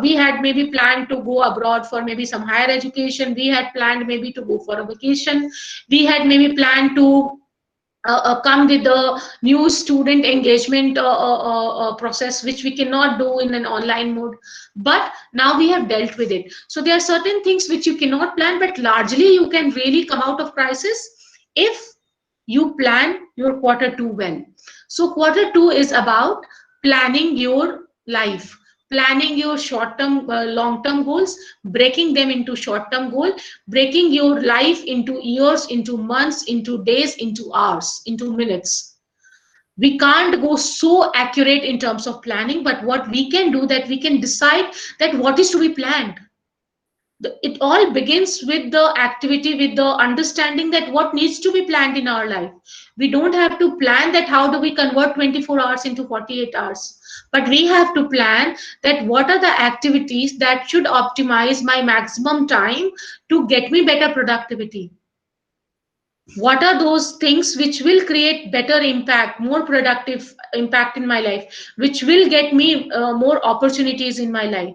we had maybe planned to go abroad for maybe some higher education, we had planned maybe to go for a vacation, we had maybe planned to come with the new student engagement process, which we cannot do in an online mode. But now we have dealt with it. So there are certain things which you cannot plan, but largely you can really come out of crisis if you plan your quarter two well. So quarter two is about planning your life, planning your short term, long term goals, breaking them into short term goal, breaking your life into years, into months, into days, into hours, into minutes. We can't go so accurate in terms of planning, but what we can do, that we can decide that what is to be planned. It all begins with the activity, with the understanding that what needs to be planned in our life. We don't have to plan that how do we convert 24 hours into 48 hours, but we have to plan that what are the activities that should optimize my maximum time to get me better productivity. What are those things which will create better impact, more productive impact in my life, which will get me more opportunities in my life.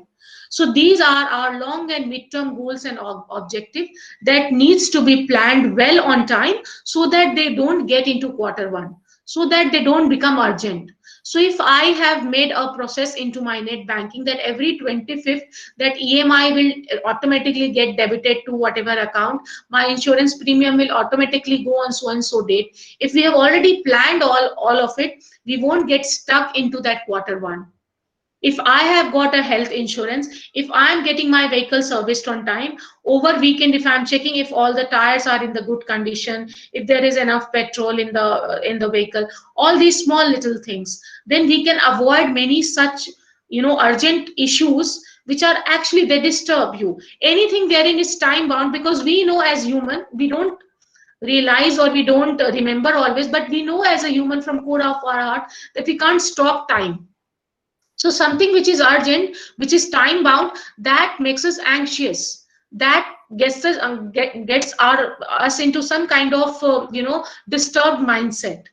So these are our long and mid-term goals and objective that needs to be planned well on time, so that they don't get into quarter one, so that they don't become urgent. So if I have made a process into my net banking that every 25th that EMI will automatically get debited to whatever account, my insurance premium will automatically go on so and so date. If we have already planned all of it, we won't get stuck into that quarter one. If I have got a health insurance, if I am getting my vehicle serviced on time, over weekend if I'm checking if all the tires are in the good condition, if there is enough petrol in the vehicle, all these small little things, then we can avoid many such, urgent issues which are actually, they disturb you. Anything wherein is time bound, because we know as human, we don't realize or we don't remember always, but we know as a human from core of our heart that we can't stop time. So something which is urgent, which is time bound, that makes us anxious, that gets us gets us into some kind of disturbed mindset.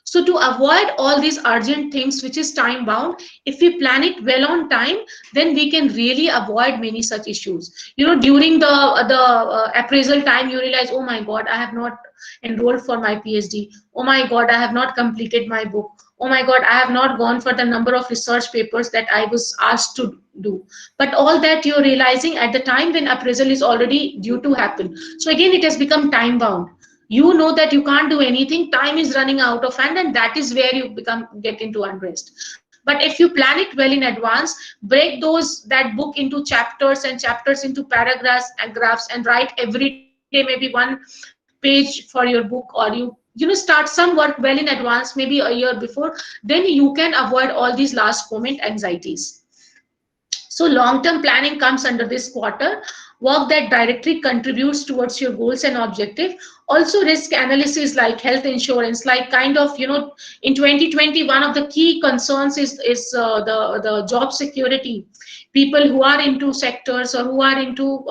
So to avoid all these urgent things which is time bound, if we plan it well on time, then we can really avoid many such issues. During the appraisal time, you realize, oh my god, I have not enrolled for my PhD. Oh my god, I have not completed my book. Oh my god, I have not gone for the number of research papers that I was asked to do. But all that you're realizing at the time when appraisal is already due to happen. So again, it has become time bound. You know that you can't do anything, time is running out of hand, and that is where you get into unrest. But if you plan it well in advance, break that book into chapters and chapters into paragraphs and graphs, and write every day maybe one page for your book, or you start some work well in advance, maybe a year before, then you can avoid all these last moment anxieties. So long-term planning comes under this quarter. Work that directly contributes towards your goals and objective. Also risk analysis like health insurance, like kind of, in 2020, one of the key concerns is the job security. People who are into sectors or who are into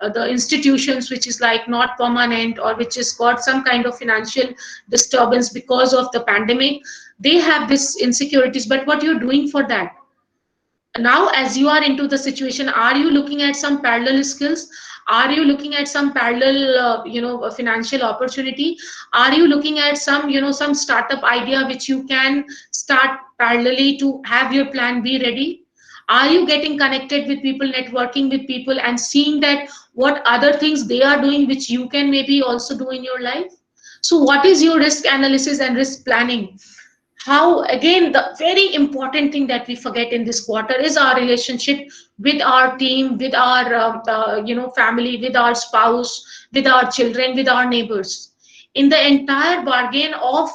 the institutions which is like not permanent, or which has got some kind of financial disturbance because of the pandemic, They have this insecurities, but what you're doing for that? Now, as you are into the situation, are you looking at some parallel skills? Are you looking at some parallel financial opportunity? Are you looking at some some startup idea which you can start parallelly to have your plan B ready? Are you getting connected with people, networking with people, and seeing that what other things they are doing which you can maybe also do in your life? So what is your risk analysis and risk planning? How, again, the very important thing that we forget in this quarter is our relationship with our team, with our family, with our spouse, with our children, with our neighbors. In the entire bargain of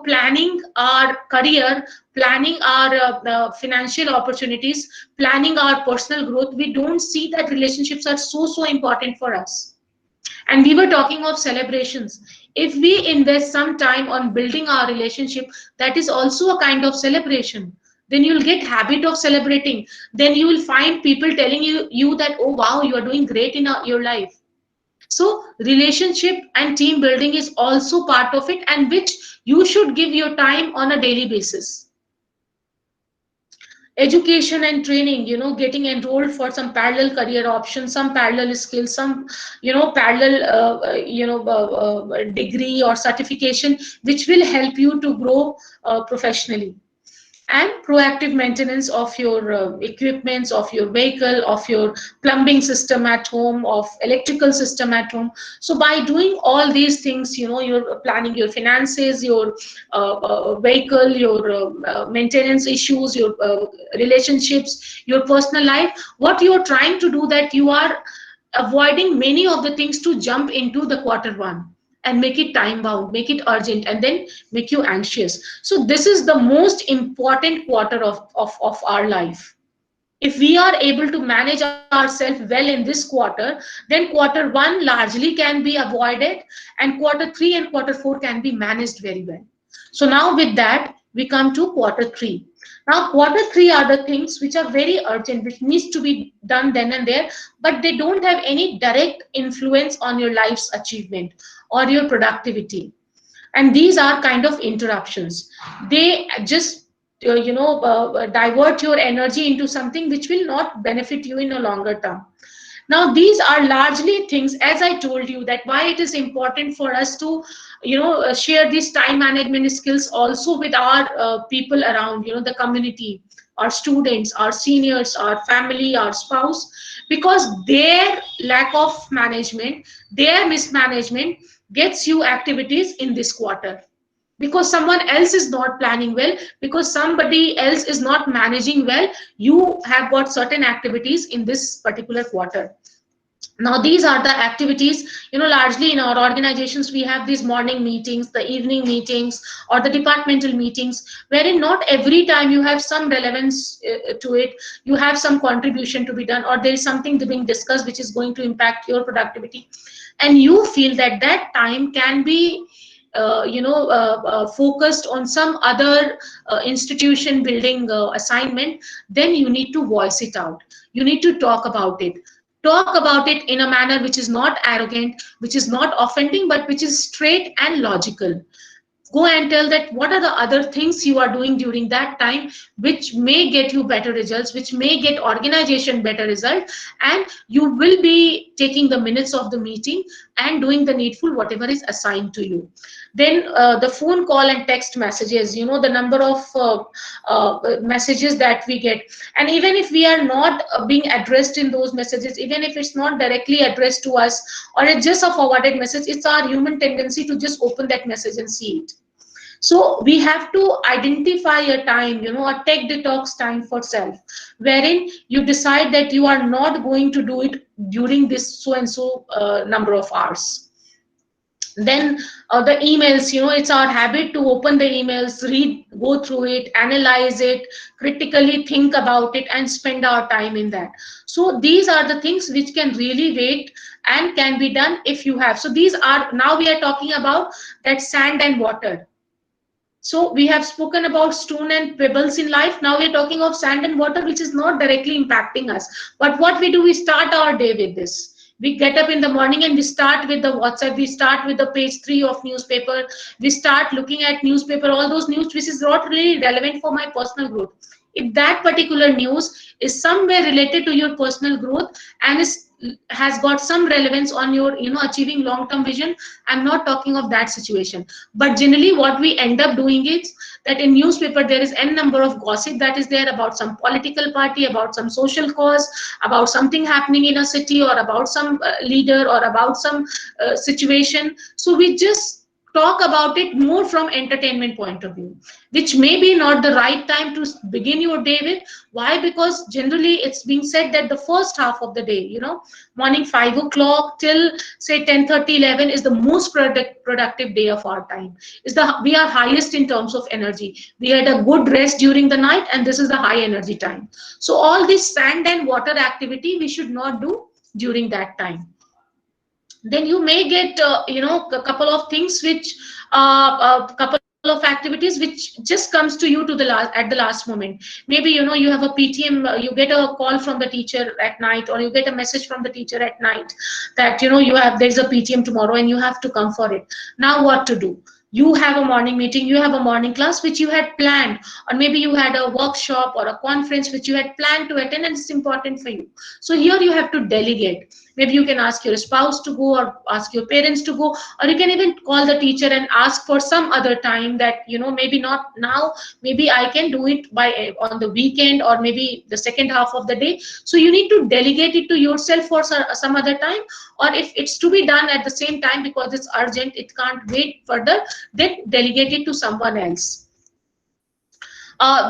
planning our career, planning our financial opportunities, planning our personal growth, we don't see that relationships are so important for us. And we were talking of celebrations. If we invest some time on building our relationship, that is also a kind of celebration. Then you'll get habit of celebrating. Then you will find people telling you that, oh wow, you are doing great in your life. So relationship and team building is also part of it, and which you should give your time on a daily basis. Education and training, getting enrolled for some parallel career options, some parallel skills, some parallel degree or certification which will help you to grow professionally. And proactive maintenance of your equipments, of your vehicle, of your plumbing system at home, of electrical system at home. So by doing all these things, you're planning your finances, your vehicle, your maintenance issues, your relationships, your personal life. What you're trying to do, that you are avoiding many of the things to jump into the quarter one and make it time bound, make it urgent, and then make you anxious. So this is the most important quarter of our life. If we are able to manage ourselves well in this quarter, then quarter one largely can be avoided, and quarter three and quarter four can be managed very well. So now with that, we come to quarter three. Now quarter three are the things which are very urgent, which needs to be done then and there, but they don't have any direct influence on your life's achievement or your productivity. And these are kind of interruptions. They just divert your energy into something which will not benefit you in a longer term. Now these are largely things, as I told you, that why it is important for us to share these time management skills also with our people around, the community, our students, our seniors, our family, our spouse, because their lack of management, their mismanagement gets you activities in this quarter, because someone else is not planning well, because somebody else is not managing well. You have got certain activities in this particular quarter. Now these are the activities, largely in our organizations we have these morning meetings, the evening meetings, or the departmental meetings, wherein not every time you have some relevance to it, you have some contribution to be done, or there is something being discussed which is going to impact your productivity, and you feel that that time can be focused on some other institution building assignment. Then you need to voice it out, you need to talk about it. Talk about it in a manner which is not arrogant, which is not offending, but which is straight and logical. Go and tell that what are the other things you are doing during that time which may get you better results, which may get organization better result, and you will be taking the minutes of the meeting and doing the needful whatever is assigned to you. Then the phone call and text messages, the number of messages that we get, and even if we are not being addressed in those messages, even if it's not directly addressed to us, or it's just a forwarded message, it's our human tendency to just open that message and see it. So we have to identify a time, a tech detox time for self, wherein you decide that you are not going to do it during this so and so number of hours. Then the emails, it's our habit to open the emails, read, go through it, analyze it, critically think about it, and spend our time in that. So these are the things which can really wait and can be done if you have. So these are, now we are talking about that sand and water. So we have spoken about stone and pebbles in life. Now we're talking of sand and water, which is not directly impacting us. But what we do, we start our day with this. We get up in the morning and we start with the WhatsApp, we start with the page 3 of newspaper, we start looking at newspaper, all those news which is not really relevant for my personal growth. If that particular news is somewhere related to your personal growth and has got some relevance on your achieving long term vision, I'm not talking of that situation. But generally what we end up doing is that in newspaper there is n number of gossip that is there about some political party, about some social cause, about something happening in a city, or about some leader, or about some situation. So we just talk about it more from entertainment point of view, which may be not the right time to begin your day with. Why? Because generally it's being said that the first half of the day, morning 5 o'clock till say 10:30, 11 is the most productive day of our time. We are highest in terms of energy. We had a good rest during the night, and this is the high energy time. So all this sand and water activity we should not do during that time. Then you may get a couple of things which a couple of activities which just comes to you to the last at the last moment. Maybe you have a PTM, you get a call from the teacher at night, or you get a message from the teacher at night that there's a PTM tomorrow and you have to come for it. Now what to do? You have a morning meeting, you have a morning class which you had planned, or maybe you had a workshop or a conference which you had planned to attend, and it's important for you. So here you have to delegate. Maybe you can ask your spouse to go, or ask your parents to go, or you can even call the teacher and ask for some other time that maybe not now, maybe I can do it by on the weekend, or maybe the second half of the day. So you need to delegate it to yourself for some other time, or if it's to be done at the same time because it's urgent, it can't wait further, then delegate it to someone else.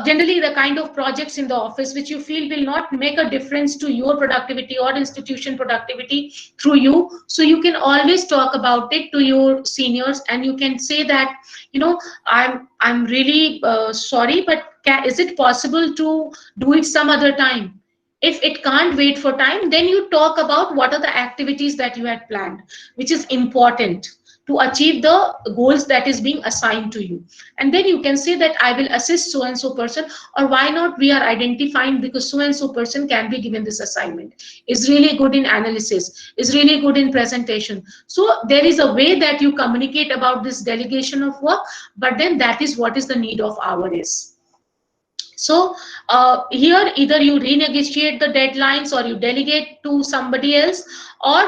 Generally the kind of projects in the office which you feel will not make a difference to your productivity or institution productivity through you, so you can always talk about it to your seniors, and you can say that I'm really sorry, but is it possible to do it some other time? If it can't wait for time, then you talk about what are the activities that you had planned, which is important to achieve the goals that is being assigned to you. And then you can say that I will assist so and so person, or why not we are identifying because so and so person can be given this assignment, is really good in analysis, is really good in presentation. So there is a way that you communicate about this delegation of work, but then that is what is the need of hour is. So here either you renegotiate the deadlines, or you delegate to somebody else, or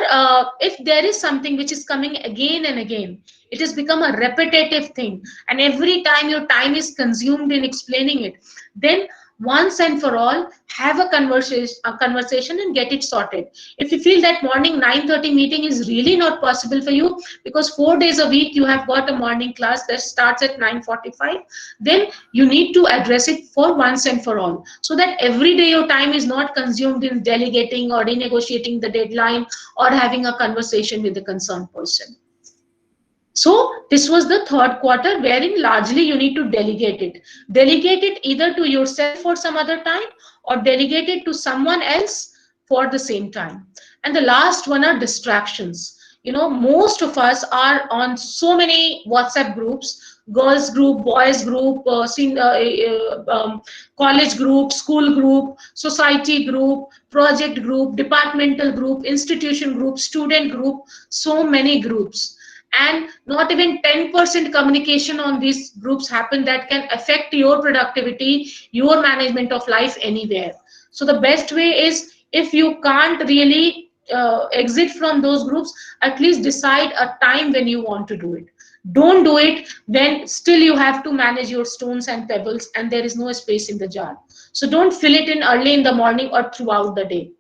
if there is something which is coming again and again, it has become a repetitive thing, and every time your time is consumed in explaining it, then once and for all have a conversation and get it sorted. If you feel that morning 9:30 meeting is really not possible for you because 4 days a week you have got a morning class that starts at 9:45, then you need to address it for once and for all, so that every day your time is not consumed in delegating or renegotiating the deadline or having a conversation with the concerned person. So this was the third quarter, wherein largely you need to delegate it. Delegate it either to yourself for some other time, or delegate it to someone else for the same time. And the last one are distractions. Most of us are on so many WhatsApp groups, girls group, boys group, college group, school group, society group, project group, departmental group, institution group, student group, so many groups. And not even 10% communication on these groups happen that can affect your productivity, your management of life anywhere. So the best way is, if you can't really exit from those groups, at least decide a time when you want to do it. Don't do it when still you have to manage your stones and pebbles and there is no space in the jar. So don't fill it in early in the morning or throughout the day.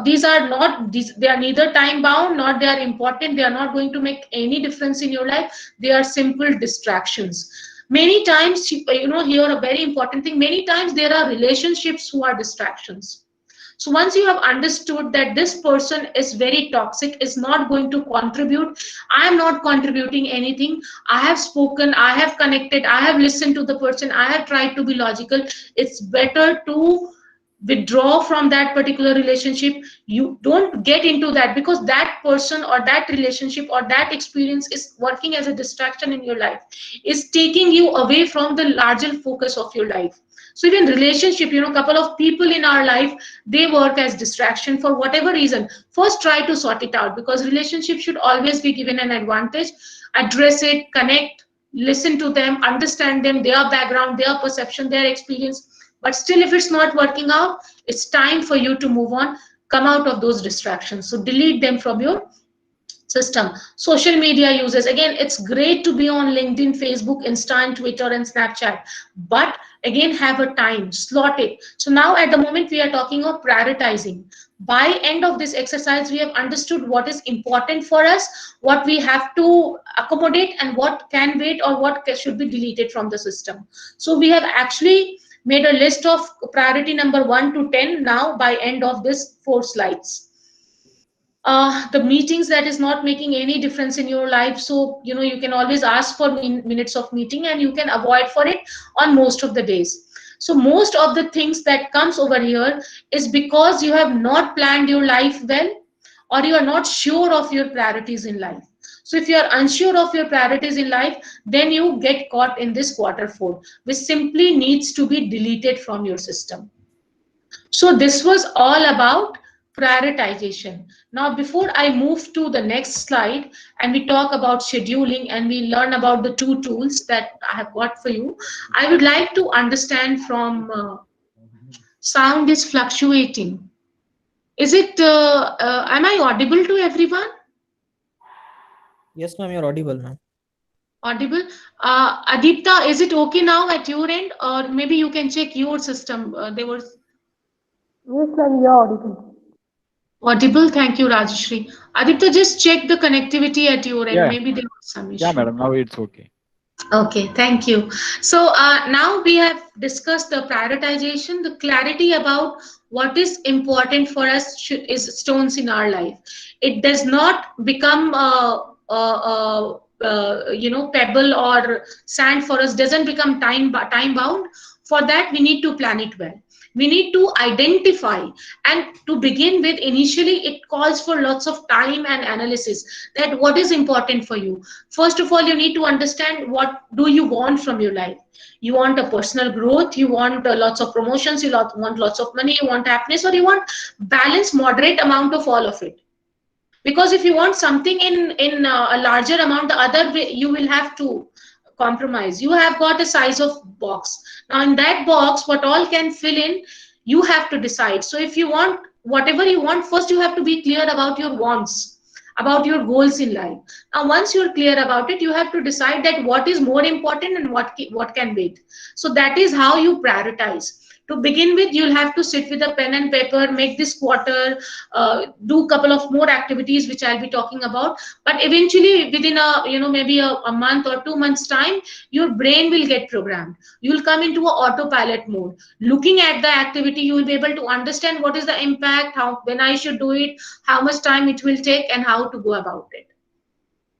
They are neither time bound nor they are important. They are not going to make any difference in your life. They are simple distractions. Many times, here a very important thing, many times there are relationships who are distractions. So once you have understood that this person is very toxic, is not going to contribute, I am not contributing anything, I have spoken, I have connected, I have listened to the person, I have tried to be logical, it's better to withdraw from that particular relationship. You don't get into that, because that person or that relationship or that experience is working as a distraction in your life, is taking you away from the larger focus of your life. So even relationship, couple of people in our life, they work as distraction for whatever reason. First try to sort it out, because relationship should always be given an advantage. Address it, connect, listen to them, understand them, their background, their perception, their experience. But still, if it's not working out, it's time for you to move on, come out of those distractions. So delete them from your system. Social media users, again, it's great to be on LinkedIn, Facebook, Insta, and Twitter and Snapchat, but again, have a time, slot it. So now at the moment we are talking of prioritizing. By end of this exercise, we have understood what is important for us, what we have to accommodate, and what can wait or what should be deleted from the system. So we have actually made a list of priority number 1 to 10 now by end of this 4 slides. The meetings that is not making any difference in your life, so you can always ask for minutes of meeting, and you can avoid for it on most of the days. So most of the things that comes over here is because you have not planned your life well, or you are not sure of your priorities in life. So if you are unsure of your priorities in life, then you get caught in this quarter 4, which simply needs to be deleted from your system. So this was all about prioritization. Now, before I move to the next slide and we talk about scheduling and we learn about the 2 tools that I have got for you, I would like to understand from sound is fluctuating. Is it, am I audible to everyone? Yes, ma'am, you're audible, ma'am. Audible. Adipta, is it okay now at your end, or maybe you can check your system? There was Yes, ma'am, you're audible. audible. Thank you, Rajeshri. Adipta, just check the connectivity at your end. Yeah, Maybe there was some yeah, issue. madam. Now it's okay. Okay, thank you. So now we have discussed the prioritization, the clarity about what is important for us is stones in our life. It does not become pebble or sand for us. Doesn't become time bound. For that, we need to plan it well. We need to identify, and to begin with, initially it calls for lots of time and analysis, that what is important for you. First of all, you need to understand what do you want from your life. You want a personal growth, you want lots of promotions, you want lots of money, you want happiness, or you want balance, moderate amount of all of it. Because if you want something in a larger amount, the other way you will have to compromise. You have got a size of box. Now in that box, what all can fill in, you have to decide. So if you want whatever you want, first you have to be clear about your wants, about your goals in life. Now once you're clear about it, you have to decide that what is more important and what can wait. So that is how you prioritize. To begin with, you'll have to sit with a pen and paper, make this quarter, do a couple of more activities which I'll be talking about. But eventually, within maybe a month or 2 months time, your brain will get programmed. You'll come into a autopilot mode. Looking at the activity, you will be able to understand what is the impact, how when I should do it, how much time it will take, and how to go about it.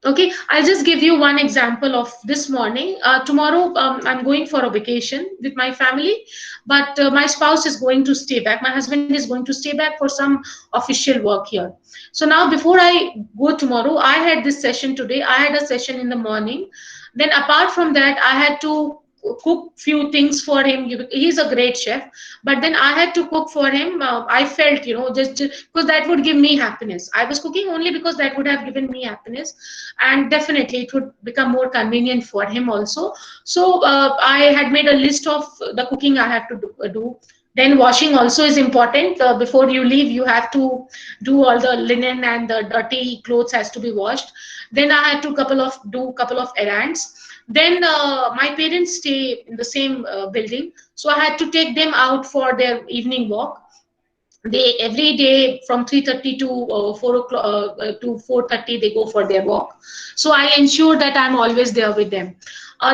Okay, I'll just give you one example of this morning. Tomorrow, I'm going for a vacation with my family, but my spouse is going to stay back. My husband is going to stay back for some official work here. So now, before I go tomorrow, I had this session today. I had a session in the morning. Then, apart from that, I had to cook few things for him. He's a great chef, but then I had to cook for him. I felt, just because that would give me happiness. I was cooking only because that would have given me happiness, and definitely it would become more convenient for him also. So I had made a list of the cooking I have to do. Then washing also is important. Before you leave, you have to do all the linen, and the dirty clothes has to be washed. Then I had to do couple of errands. Then my parents stay in the same building, so I had to take them out for their evening walk. They every day from 3:30 to 4 o'clock to 4:30 they go for their walk. So I ensure that I'm always there with them.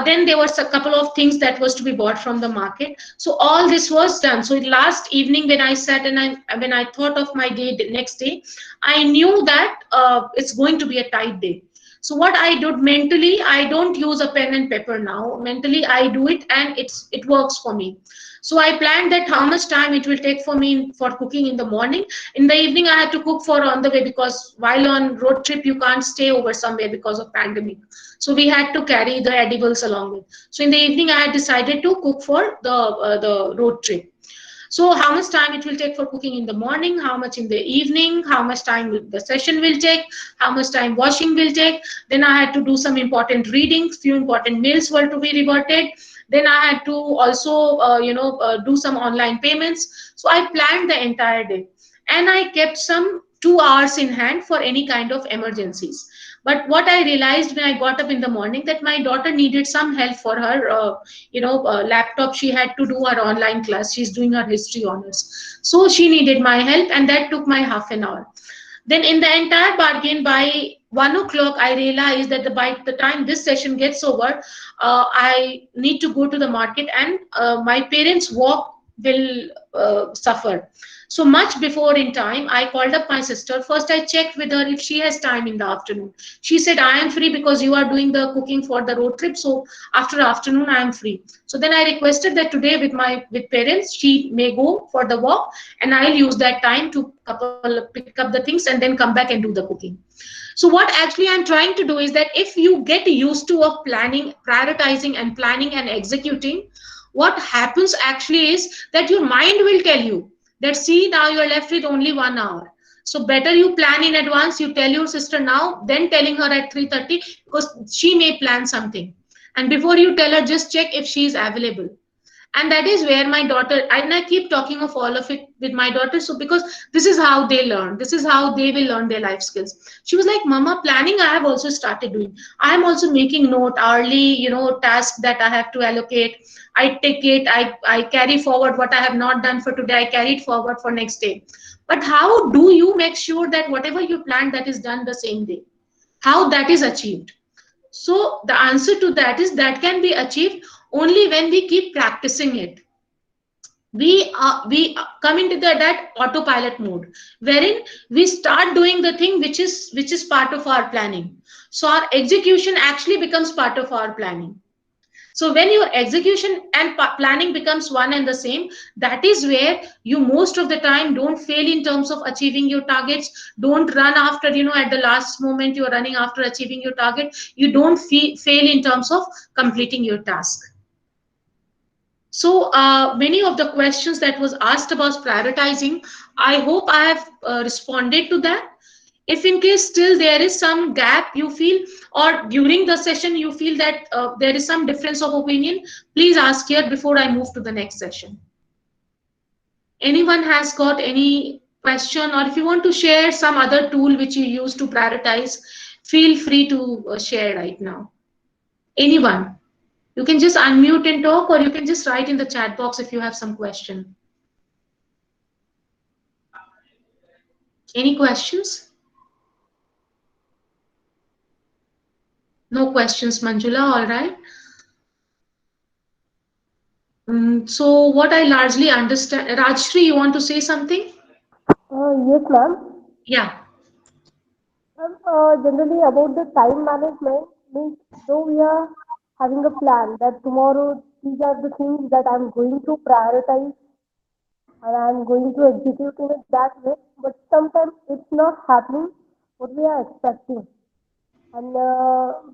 Then there was a couple of things that was to be bought from the market. So all this was done. So last evening when I sat and when I thought of my day, the next day, I knew that it's going to be a tight day. So what I did mentally, I don't use a pen and paper now. Mentally, I do it, and it works for me. So I planned that how much time it will take for me for cooking in the morning. In the evening, I had to cook for on the way, because while on road trip, you can't stay over somewhere because of pandemic. So we had to carry the edibles along with. So in the evening, I had decided to cook for the road trip. So how much time it will take for cooking in the morning, how much in the evening, how much time the session will take, how much time washing will take. Then I had to do some important readings, few important mails were to be reverted. Then I had to also, do some online payments. So I planned the entire day, and I kept some 2 hours in hand for any kind of emergencies. But what I realized when I got up in the morning, that my daughter needed some help for her laptop. She had to do her online class. She's doing her history honors, so she needed my help, and that took my half an hour. Then in the entire bargain, by 1 o'clock, I realized that by the time this session gets over, I need to go to the market, and my parents' walk will suffer. So much before in time, I called up my sister. First, I checked with her if she has time in the afternoon. She said, I am free because you are doing the cooking for the road trip. So after afternoon, I am free. So then I requested that today with parents, she may go for the walk, and I'll use that time to pick up the things and then come back and do the cooking. So what actually I'm trying to do is that if you get used to of planning, prioritizing and planning and executing, what happens actually is that your mind will tell you that, see, now you are left with only 1 hour. So better you plan in advance. You tell your sister now, then telling her at 3:30, because she may plan something. And before you tell her, just check if she is available. And that is where my daughter, and I keep talking of all of it with my daughter, so because this is how they learn, this is how they will learn their life skills. She was like, mama, planning I have also started doing. I am also making note hourly, task that I have to allocate. I take it, I carry forward what I have not done for today, I carry it forward for next day. But how do you make sure that whatever you planned, that is done the same day? How that is achieved? So the answer to that is that can be achieved only when we keep practicing it. We come into that autopilot mode, wherein we start doing the thing which is part of our planning. So our execution actually becomes part of our planning. So when your execution and planning becomes one and the same, that is where you most of the time don't fail in terms of achieving your targets. Don't run after, at the last moment you're running after achieving your target. You don't fail in terms of completing your task. So many of the questions that was asked about prioritizing, I hope I have responded to that. If in case still there is some gap you feel, or during the session you feel that there is some difference of opinion, please ask here before I move to the next session. Anyone has got any question, or if you want to share some other tool which you use to prioritize, feel free to share right now. Anyone? You can just unmute and talk, or you can just write in the chat box if you have some question. Any questions? No questions, Manjula. All right. So what I largely understand, Rajshri, you want to say something? Yes, ma'am. Yeah. Generally about the time management means, though we are having a plan that tomorrow these are the things that I'm going to prioritize and I'm going to execute in it that way, but sometimes it's not happening what we are expecting, and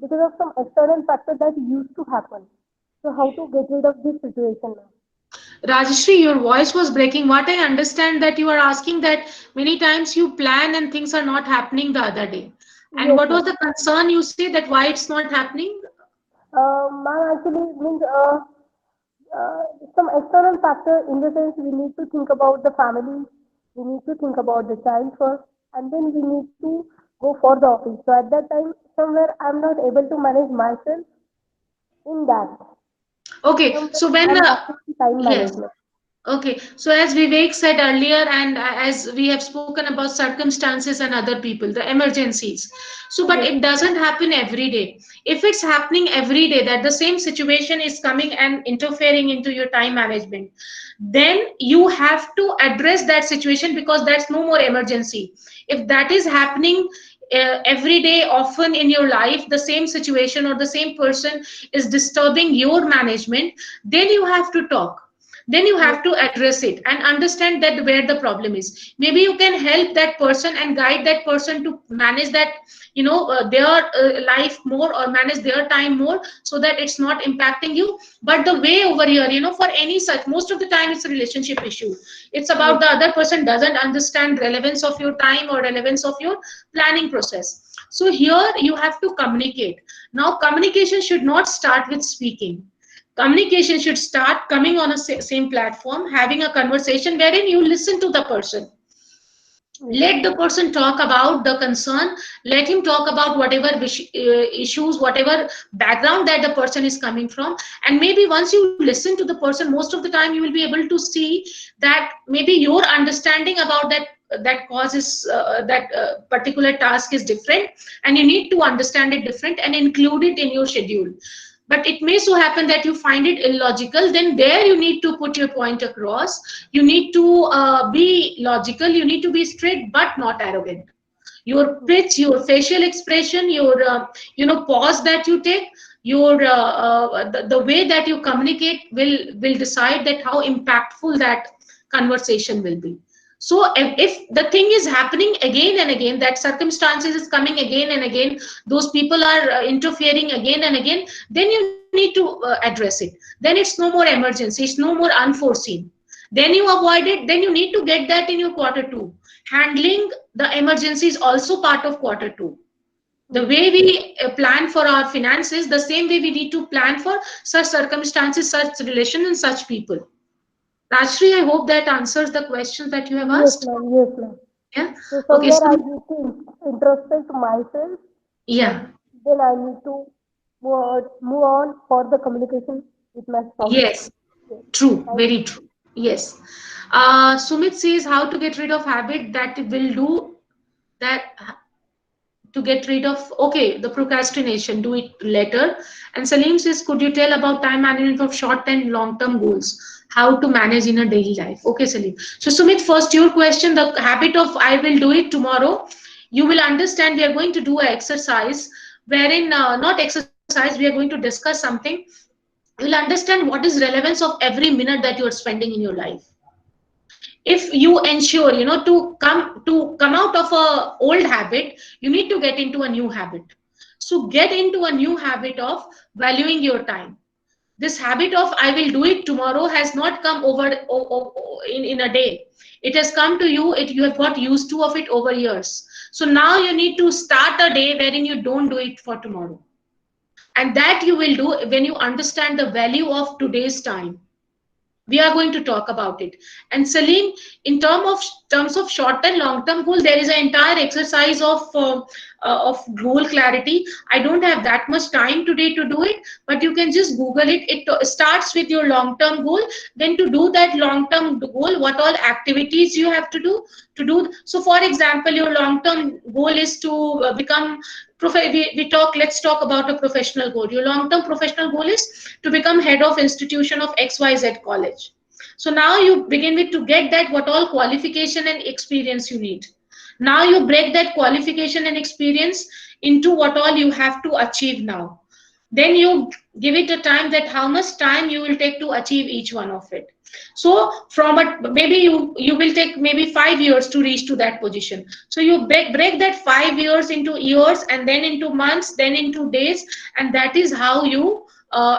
because of some external factor that used to happen. So how to get rid of this situation now? Rajshri, your voice was breaking. What I understand that you are asking that many times you plan and things are not happening the other day. And Yes, what was ma'am. the concern you say that why it's not happening? Ma'am, actually means uh, some external factor in the sense we need to think about the family, we need to think about the child first, and then we need to go for the office. So at that time, somewhere I'm not able to manage myself in that. Okay, Somewhere so when I'm lacking in time yes. management. Okay, so as Vivek said earlier, and as we have spoken about circumstances and other people, the emergencies. So, but Yes, it doesn't happen every day. If it's happening every day, that the same situation is coming and interfering into your time management, then you have to address that situation, because that's no more emergency. If that is happening every day, often in your life, the same situation or the same person is disturbing your management, then you have to talk. Then you have to address it and understand that where the problem is. Maybe you can help that person and guide that person to manage that, their life more, or manage their time more, so that it's not impacting you. But the way over here, for any such, most of the time it's a relationship issue. It's about the other person doesn't understand relevance of your time or relevance of your planning process. So here you have to communicate. Now communication should not start with speaking. Communication should start coming on a same platform, having a conversation wherein you listen to the person. Let the person talk about the concern. Let him talk about whatever issues, whatever background that the person is coming from. And maybe once you listen to the person, most of the time you will be able to see that maybe your understanding about that cause is that particular task is different, and you need to understand it different and include it in your schedule. But it may so happen that you find it illogical. Then there you need to put your point across. You need to be logical. You need to be straight but not arrogant. Your pitch, your facial expression, your pause that you take, your the way that you communicate will decide that how impactful that conversation will be. So if the thing is happening again and again, that circumstances is coming again and again, those people are interfering again and again, then you need to address it. Then it's no more emergency, it's no more unforeseen. Then you avoid it, then you need to get that in your quarter two. Handling the emergency is also part of quarter two. The way we plan for our finances, the same way we need to plan for such circumstances, such relation, and such people. Rajshri, I hope that answers the questions that you have asked. Yes, ma'am. Yeah. So Okay. somewhere I need to introspect myself. Yeah. Then I need to move on for the communication with my spouse. Yes. Yes. True. Very true. Yes. Sumit says how to get rid of habit that will do that. To get rid of, okay, the procrastination, do it later. And Salim says, could you tell about time management of short and long term goals, how to manage in a daily life? Okay, Salim. So Sumit, first your question, the habit of I will do it tomorrow. You will understand we are going to do an exercise wherein not exercise, we are going to discuss something. You will understand what is relevance of every minute that you are spending in your life. If you ensure, to come out of a old habit, you need to get into a new habit. So get into a new habit of valuing your time. This habit of I will do it tomorrow has not come over in a day. It has come to you, you have got used to of it over years. So now you need to start a day wherein you don't do it for tomorrow. And that you will do when you understand the value of today's time. We are going to talk about it. And Salim, in terms of short and long term goal, there is an entire exercise of goal clarity. I don't have that much time today to do it, but you can just Google it. It starts with your long term goal. Then to do that long term goal, what all activities you have to do. So for example, your long term goal is to become let's talk about a professional goal. Your long-term professional goal is to become head of institution of XYZ college. So now you begin with to get that what all qualification and experience you need. Now you break that qualification and experience into what all you have to achieve now. Then you give it a time that how much time you will take to achieve each one of it. So maybe you will take maybe 5 years to reach to that position. So you break that 5 years into years, and then into months, then into days, and that is how you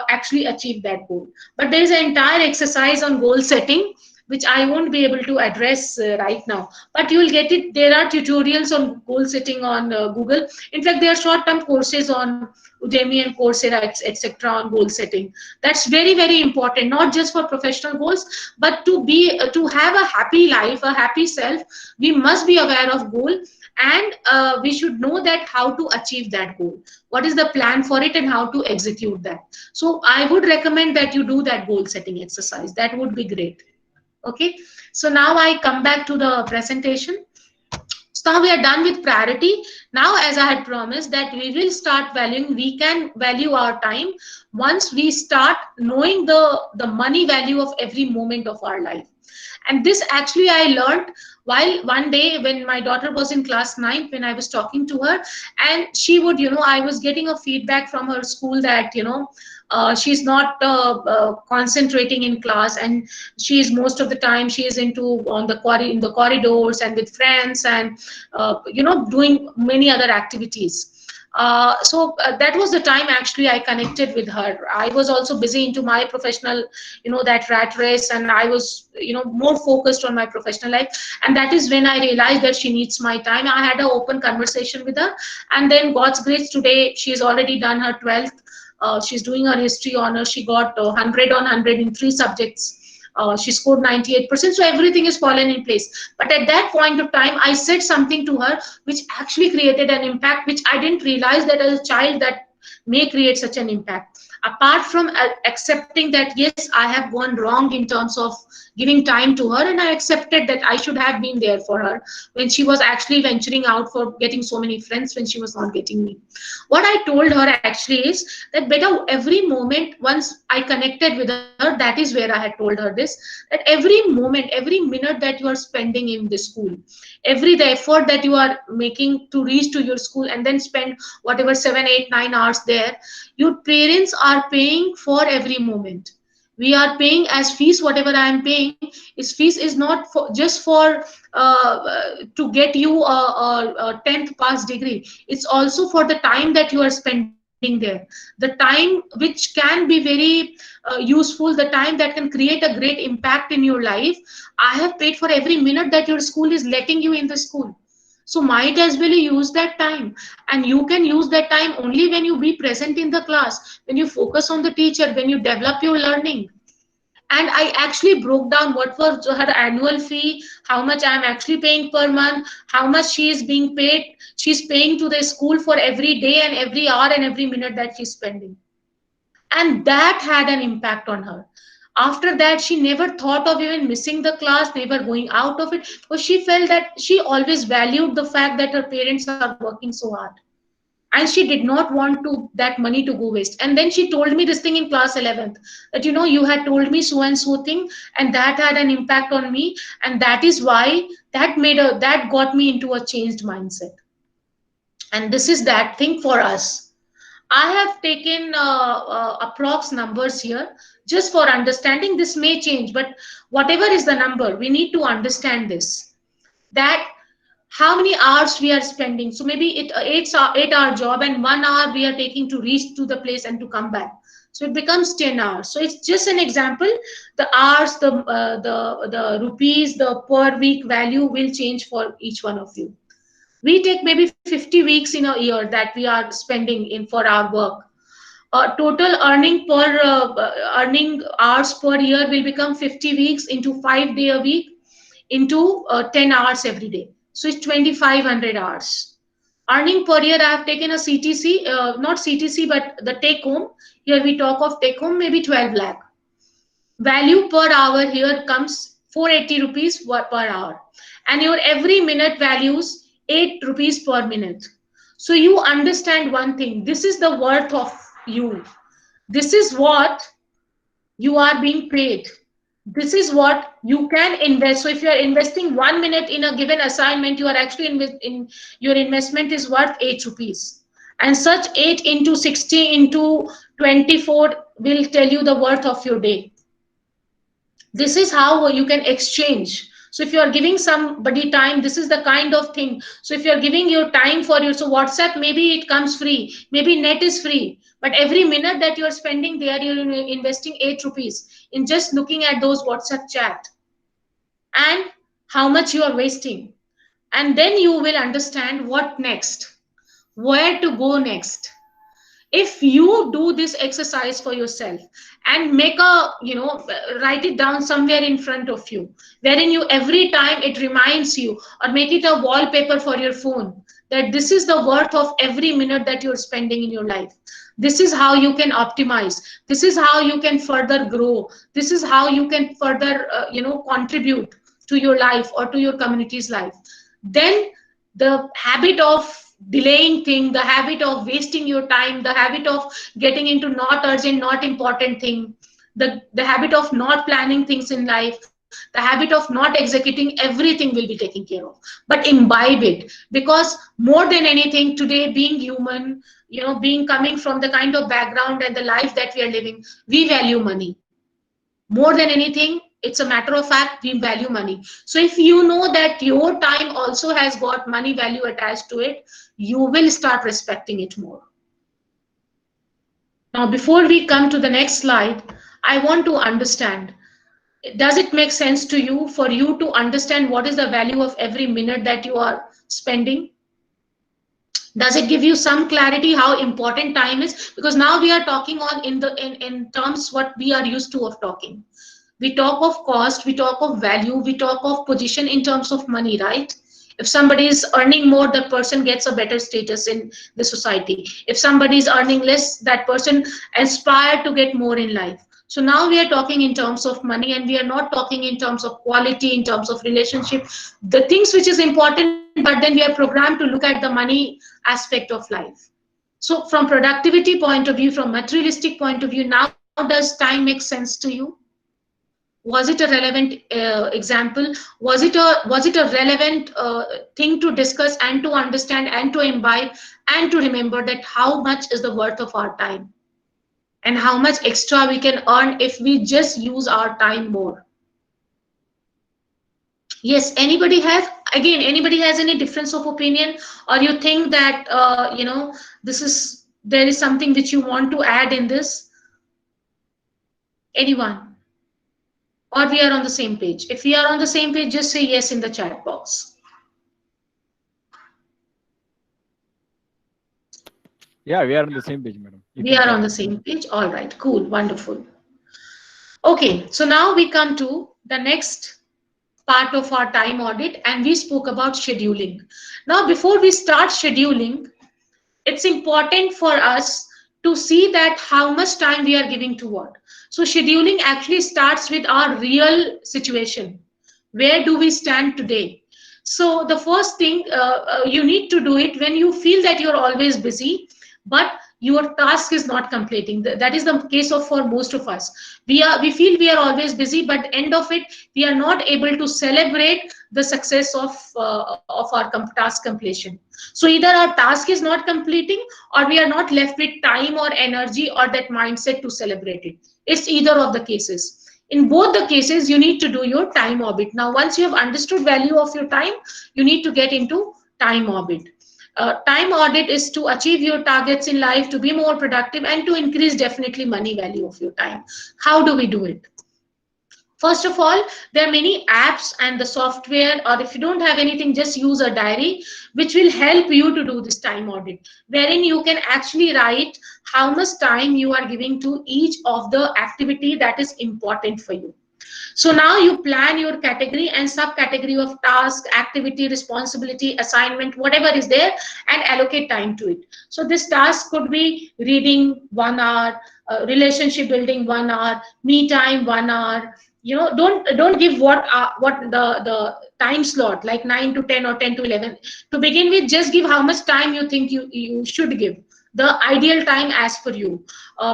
actually achieve that goal. But there is an entire exercise on goal setting which I won't be able to address right now, but you will get it. There are tutorials on goal setting on Google. In fact, there are short-term courses on Udemy and Coursera, etc. on goal setting. That's very, very important, not just for professional goals, but to have a happy life, a happy self. We must be aware of goal, and we should know that how to achieve that goal. What is the plan for it and how to execute that? So I would recommend that you do that goal setting exercise. That would be great. Okay, so now I come back to the presentation. So now we are done with priority. Now, as I had promised, that we will start valuing, we can value our time once we start knowing the money value of every moment of our life. And this actually I learned while one day when my daughter was in class 9th, when I was talking to her, and she would, I was getting a feedback from her school that, she's not concentrating in class, and she is most of the time she is into on the in the corridors and with friends, and doing many other activities. So that was the time actually I connected with her. I was also busy into my professional, that rat race, and I was, more focused on my professional life. And that is when I realized that she needs my time. I had an open conversation with her, and then God's grace, today she's already done her 12th. She's doing her history honor. She got 100 on 100 in 3 subjects. She scored 98%, so everything is fallen in place. But at that point of time, I said something to her which actually created an impact, which I didn't realize that as a child that may create such an impact. Apart from accepting that, yes, I have gone wrong in terms of giving time to her, and I accepted that I should have been there for her when she was actually venturing out for getting so many friends when she was not getting me. What I told her actually is that, beta, every moment, once I connected with her, that is where I had told her this, that every moment, every minute that you are spending in the school, the effort that you are making to reach to your school and then spend whatever 7, 8, 9 hours there, your parents are paying for every moment. We are paying as fees. Whatever I am paying is fees is not for just for to get you a 10th pass degree. It's also for the time that you are spending there, the time which can be very useful, the time that can create a great impact in your life. I have paid for every minute that your school is letting you in the school. So might as well use that time. And you can use that time only when you be present in the class, when you focus on the teacher, when you develop your learning. And I actually broke down what was her annual fee, how much I'm actually paying per month, how much she is being paid. She's paying to the school for every day and every hour and every minute that she's spending. And that had an impact on her. After that, she never thought of even missing the class, never going out of it, because she felt that she always valued the fact that her parents are working so hard. And she did not want to that money to go waste. And then she told me this thing in class 11th, that, you had told me so and so thing, and that had an impact on me, and that is why that got me into a changed mindset. And this is that thing for us. I have taken approx numbers here just for understanding. This may change, but whatever is the number, we need to understand this, that how many hours we are spending. So maybe it 8-hour job, and 1 hour we are taking to reach to the place and to come back. So it becomes 10 hours. So it's just an example. The hours, the rupees, the per week value will change for each one of you. We take maybe 50 weeks in a year that we are spending in for our work. Total earning hours per year will become 50 weeks into 5 day a week into 10 hours every day. So it's 2,500 hours. Earning per year, I have taken a CTC, not CTC, but the take home. Here we talk of take home, maybe 12 lakh. Value per hour here comes 480 rupees per hour. And your every minute values 8 rupees per minute. So you understand one thing. This is the worth of you. This is what you are being paid. This is what you can invest. So if you are investing 1 minute in a given assignment, you are actually your investment is worth 8 rupees. And such 8 into 60 into 24 will tell you the worth of your day. This is how you can exchange. So if you are giving somebody time, this is the kind of thing. So if you are giving your time for you, so WhatsApp, maybe it comes free, maybe net is free, but every minute that you are spending there, you're investing 8 rupees in just looking at those WhatsApp chat, and how much you are wasting. And then you will understand what next, where to go next. If you do this exercise for yourself and make write it down somewhere in front of you, wherein you every time it reminds you, or make it a wallpaper for your phone, that this is the worth of every minute that you're spending in your life. This is how you can optimize. This is how you can further grow. This is how you can further contribute to your life or to your community's life. Then the habit of delaying thing, the habit of wasting your time, the habit of getting into not urgent, not important thing, the habit of not planning things in life The habit of not executing everything will be taken care of, but imbibe it, because more than anything today, being human, being coming from the kind of background and the life that we are living, we value money. More than anything, it's a matter of fact, we value money. So if you know that your time also has got money value attached to it, you will start respecting it more. Now, before we come to the next slide, I want to understand, does it make sense to you for you to understand what is the value of every minute that you are spending? Does it give you some clarity how important time is? Because now we are talking on in terms what we are used to of talking. We talk of cost, we talk of value, we talk of position in terms of money, right? If somebody is earning more, that person gets a better status in the society. If somebody is earning less, that person aspires to get more in life. So now we are talking in terms of money, and we are not talking in terms of quality, in terms of relationship, the things which is important, but then we are programmed to look at the money aspect of life. So from productivity point of view, from materialistic point of view, now does time make sense to you? Was it a relevant example? Was it a relevant thing to discuss and to understand and to imbibe and to remember that how much is the worth of our time and how much extra we can earn if we just use our time more? Yes, anybody has any difference of opinion, or you think that there is something which you want to add in this? Anyone? Or we are on the same page? If we are on the same page, just say yes in the chat box. Yeah, we are on the same page, madam. We are on the same page. All right, cool, wonderful. Okay, so now we come to the next part of our time audit, and we spoke about scheduling. Now, before we start scheduling, it's important for us to see that how much time we are giving to what. So scheduling actually starts with our real situation. Where do we stand today? So the first thing you need to do it when you feel that you're always busy, but your task is not completing. That is the case of for most of us. We feel we are always busy, but end of it, we are not able to celebrate the success of our task completion. So either our task is not completing, or we are not left with time or energy or that mindset to celebrate it. It's either of the cases. In both the cases, you need to do your time orbit. Now, once you have understood value of your time, you need to get into time orbit. Time audit is to achieve your targets in life, to be more productive, and to increase definitely money value of your time. How do we do it? First of all, there are many apps and the software, or if you don't have anything, just use a diary, which will help you to do this time audit, wherein you can actually write how much time you are giving to each of the activity that is important for you. So now you plan your category and subcategory of task, activity, responsibility, assignment, whatever is there, and allocate time to it. So this task could be reading 1 hour, relationship building 1 hour, me time 1 hour. Don't give what the time slot, like 9 to 10 or 10 to 11. To begin with, just give how much time you think you should give, the ideal time as per you.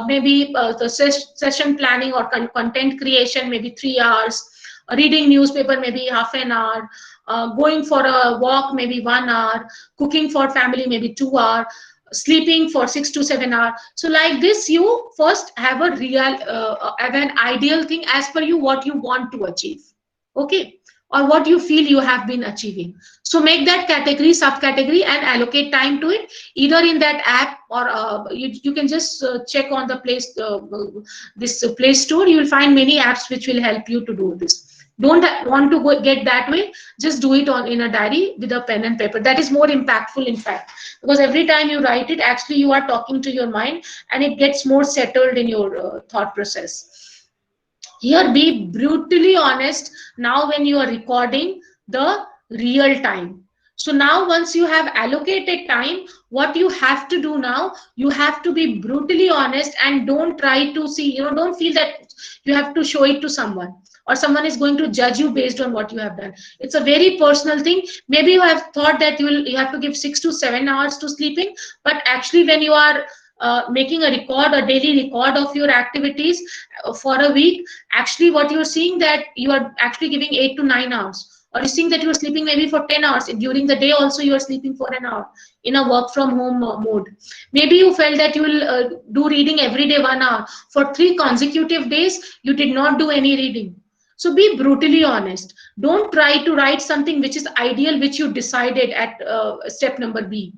Maybe the session planning or content creation, maybe 3 hours. Reading newspaper, maybe half an hour. Going for a walk, maybe 1 hour. Cooking for family, maybe 2 hours. Sleeping for 6 to 7 hours. So like this, you first have a have an ideal thing as per you, what you want to achieve. Okay, or what you feel you have been achieving. So make that category, subcategory, and allocate time to it, either in that app, or you can just check on the Play Store. You will find many apps which will help you to do this. Don't want to get that way, just do it in a diary with a pen and paper. That is more impactful, in fact, because every time you write it, actually you are talking to your mind, and it gets more settled in your thought process. Here, be brutally honest now when you are recording the real time. So now once you have allocated time, what you have to do now, you have to be brutally honest, and don't try to see, don't feel that you have to show it to someone, or someone is going to judge you based on what you have done. It's a very personal thing. Maybe you have thought that you have to give 6 to 7 hours to sleeping, but actually when you are making a record, a daily record of your activities for a week, actually what you're seeing that you are actually giving 8 to 9 hours, or you're seeing that you're sleeping maybe for 10 hours. During the day also you are sleeping for an hour in a work from home mode. Maybe you felt that you will do reading every day 1 hour. For 3 consecutive days you did not do any reading. So be brutally honest. Don't try to write something which is ideal, which you decided at step number B.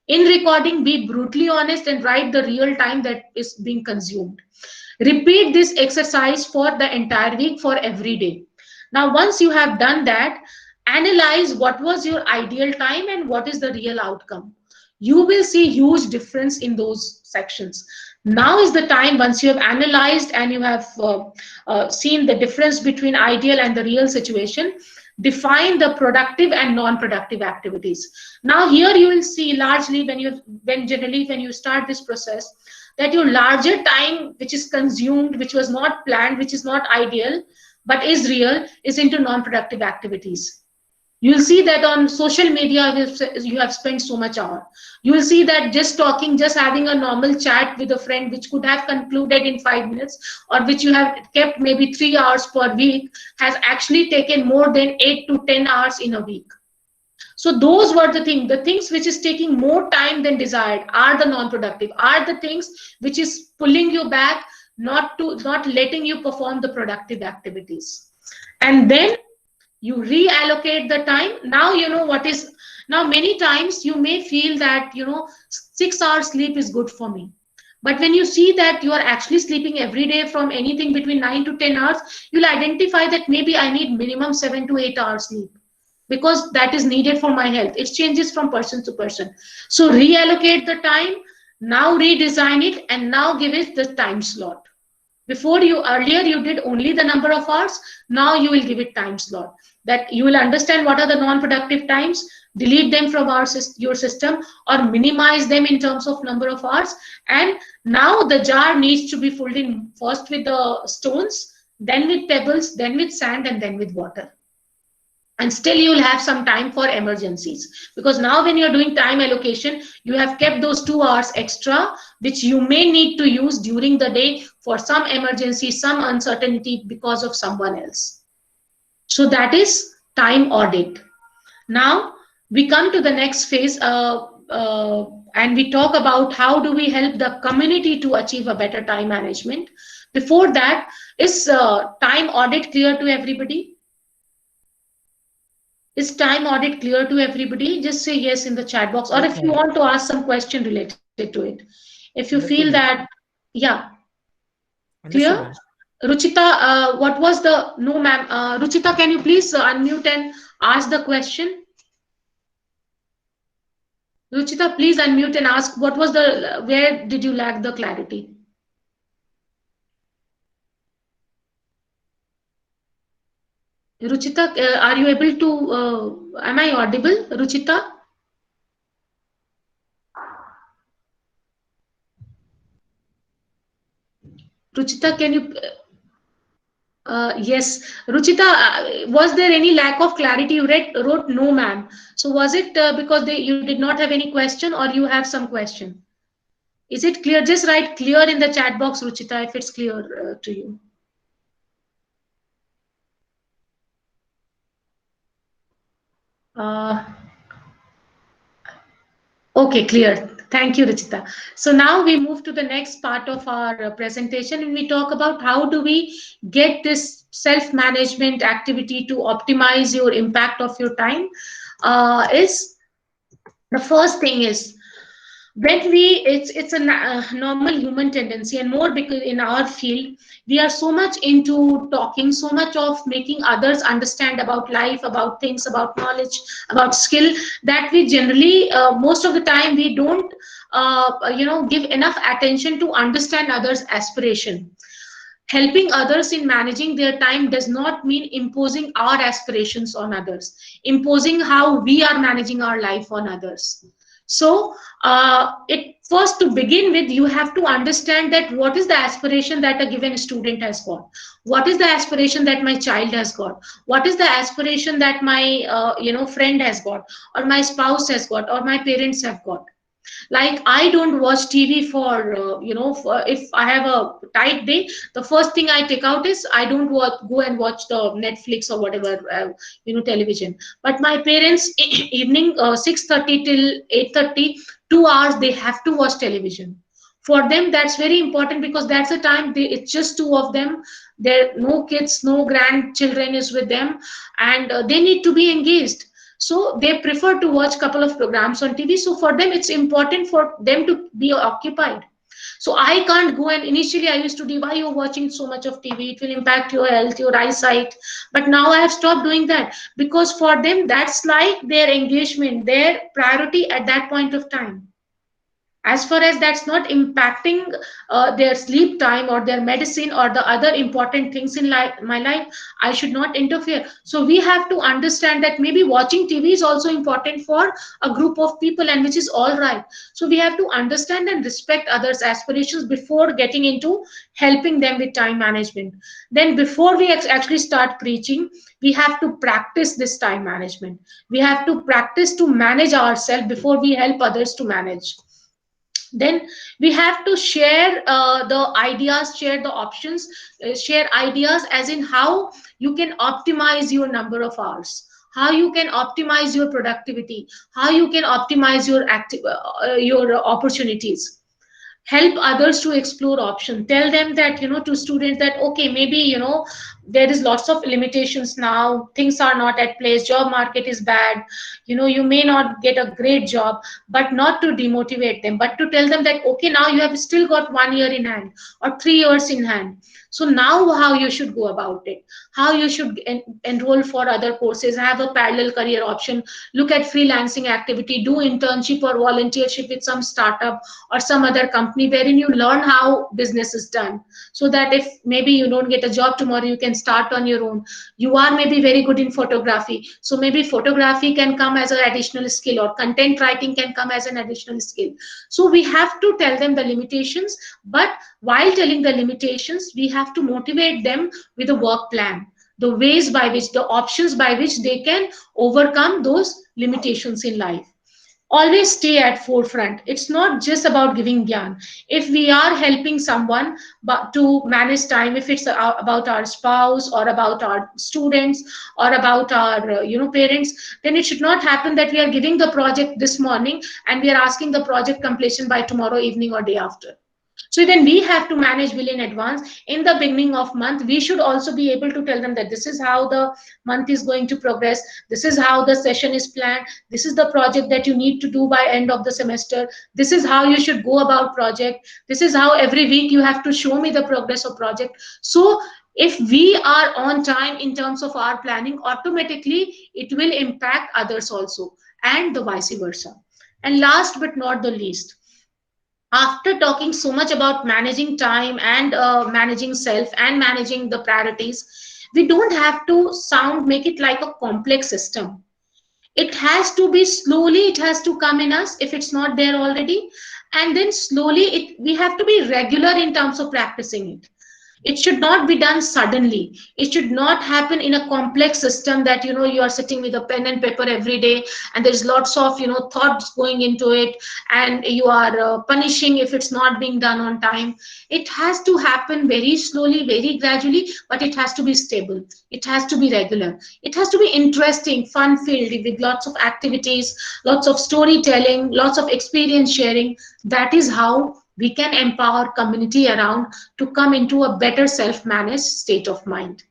In recording, be brutally honest and write the real time that is being consumed. Repeat this exercise for the entire week, for every day. Now, once you have done that, analyze what was your ideal time and what is the real outcome. You will see huge difference in those sections. Now is the time, once you have analyzed and you have seen the difference between ideal and the real situation, define the productive and non-productive activities. Now here you will see largely when you start this process, that your larger time which is consumed, which was not planned, which is not ideal but is real, is into non-productive activities. You'll see that on social media you have spent so much hour. You will see that just talking, just having a normal chat with a friend which could have concluded in 5 minutes, or which you have kept maybe 3 hours per week, has actually taken more than 8 to 10 hours in a week. So those were the things which is taking more time than desired are the non-productive, are the things which is pulling you back, not letting you perform the productive activities. And then you reallocate the time. Now you know what is, now many times you may feel that 6 hours sleep is good for me, but when you see that you are actually sleeping every day from anything between 9 to 10 hours, you'll identify that maybe I need minimum 7 to 8 hours sleep, because that is needed for my health. It changes from person to person. So reallocate the time, now redesign it, and now give it the time slot. Earlier you did only the number of hours, now you will give it time slot. That you will understand what are the non-productive times, delete them from your system, or minimize them in terms of number of hours. And now the jar needs to be filled in first with the stones, then with pebbles, then with sand, and then with water. And still you will have some time for emergencies, because now when you're doing time allocation, you have kept those 2 hours extra which you may need to use during the day for some emergency, some uncertainty because of someone else. So that is time audit. Now we come to the next phase and we talk about how do we help the community to achieve a better time management. Before that, is time audit clear to everybody? Is time audit clear to everybody? Just say yes in the chat box, or if you want to ask some question related to it. If you feel that, yeah. Clear? Ruchita, what was the, no ma'am, Ruchita, can you please unmute and ask the question? Ruchita, please unmute and ask what was the, where did you lack the clarity? Ruchita, are you able to, am I audible, Ruchita? Ruchita, can you, yes, Ruchita, was there any lack of clarity? You wrote no, ma'am. So was it because you did not have any question, or you have some question? Is it clear? Just write clear in the chat box, Ruchita, if it's clear to you. Okay, clear. Thank you, Ruchita. So now we move to the next part of our presentation, and we talk about how do we get this self-management activity to optimize your impact of your time. Is the first thing is, when it's a normal human tendency, and more because in our field we are so much into talking, so much of making others understand about life, about things, about knowledge, about skill, that we generally most of the time we don't give enough attention to understand others' aspiration. Helping others in managing their time does not mean imposing our aspirations on others, imposing how we are managing our life on others. So first, to begin with, you have to understand that what is the aspiration that a given student has got, what is the aspiration that my child has got, what is the aspiration that my friend has got, or my spouse has got, or my parents have got. Like I don't watch TV for for if I have a tight day, the first thing I take out is I don't go and watch the Netflix or whatever television. But my parents evening 6:30 till 8:30, 2 hours they have to watch television. For them that's very important because that's the time it's just two of them. There no kids, no grandchildren is with them, and they need to be engaged, so they prefer to watch couple of programs on TV. So for them it's important for them to be occupied. So I can't go, and initially I used to do, why you're watching so much of TV, it will impact your health, your eyesight. But now I have stopped doing that, because for them that's like their engagement, their priority at that point of time. As far as that's not impacting their sleep time or their medicine or the other important things in my life, I should not interfere. So we have to understand that maybe watching TV is also important for a group of people, and which is all right. So we have to understand and respect others aspirations before getting into helping them with time management. Then before we actually start preaching, we have to practice this time management. We have to practice to manage ourselves before we help others to manage. Then we have to share the ideas, share the options, share ideas as in how you can optimize your number of hours, how you can optimize your productivity, how you can optimize your opportunities. Help others to explore options. Tell them that, to students that, okay, maybe, there is lots of limitations now, things are not at place, job market is bad, you may not get a great job, but not to demotivate them, but to tell them that, okay, now you have still got 1 year in hand or 3 years in hand. So now how you should go about it, how you should enroll for other courses, have a parallel career option, look at freelancing activity, do internship or volunteership with some startup or some other company wherein you learn how business is done, so that if maybe you don't get a job tomorrow, you can start on your own. You are maybe very good in photography, so maybe photography can come as an additional skill, or content writing can come as an additional skill. So we have to tell them the limitations, but while telling the limitations, we have to motivate them with a work plan, the ways by which, the options by which they can overcome those limitations in life. Always stay at forefront. It's not just about giving gyan. If we are helping someone but to manage time, if it's about our spouse or about our students or about our parents, then it should not happen that we are giving the project this morning and we are asking the project completion by tomorrow evening or day after. So even we have to manage well in advance. In the beginning of month, we should also be able to tell them that this is how the month is going to progress. This is how the session is planned. This is the project that you need to do by end of the semester. This is how you should go about project. This is how every week you have to show me the progress of project. So if we are on time in terms of our planning, automatically it will impact others also, and the vice versa. And last but not the least, after talking so much about managing time and managing self and managing the priorities, we don't have to make it like a complex system. It has to be slowly, it has to come in us if it's not there already, and then slowly we have to be regular in terms of practicing it. It should not be done suddenly. It should not happen in a complex system that you are sitting with a pen and paper every day, and there's lots of thoughts going into it, and you are punishing if it's not being done on time. It has to happen very slowly, very gradually, but it has to be stable, it has to be regular, it has to be interesting, fun filled, with lots of activities, lots of storytelling, lots of experience sharing. That is how we can empower community around to come into a better self-managed state of mind.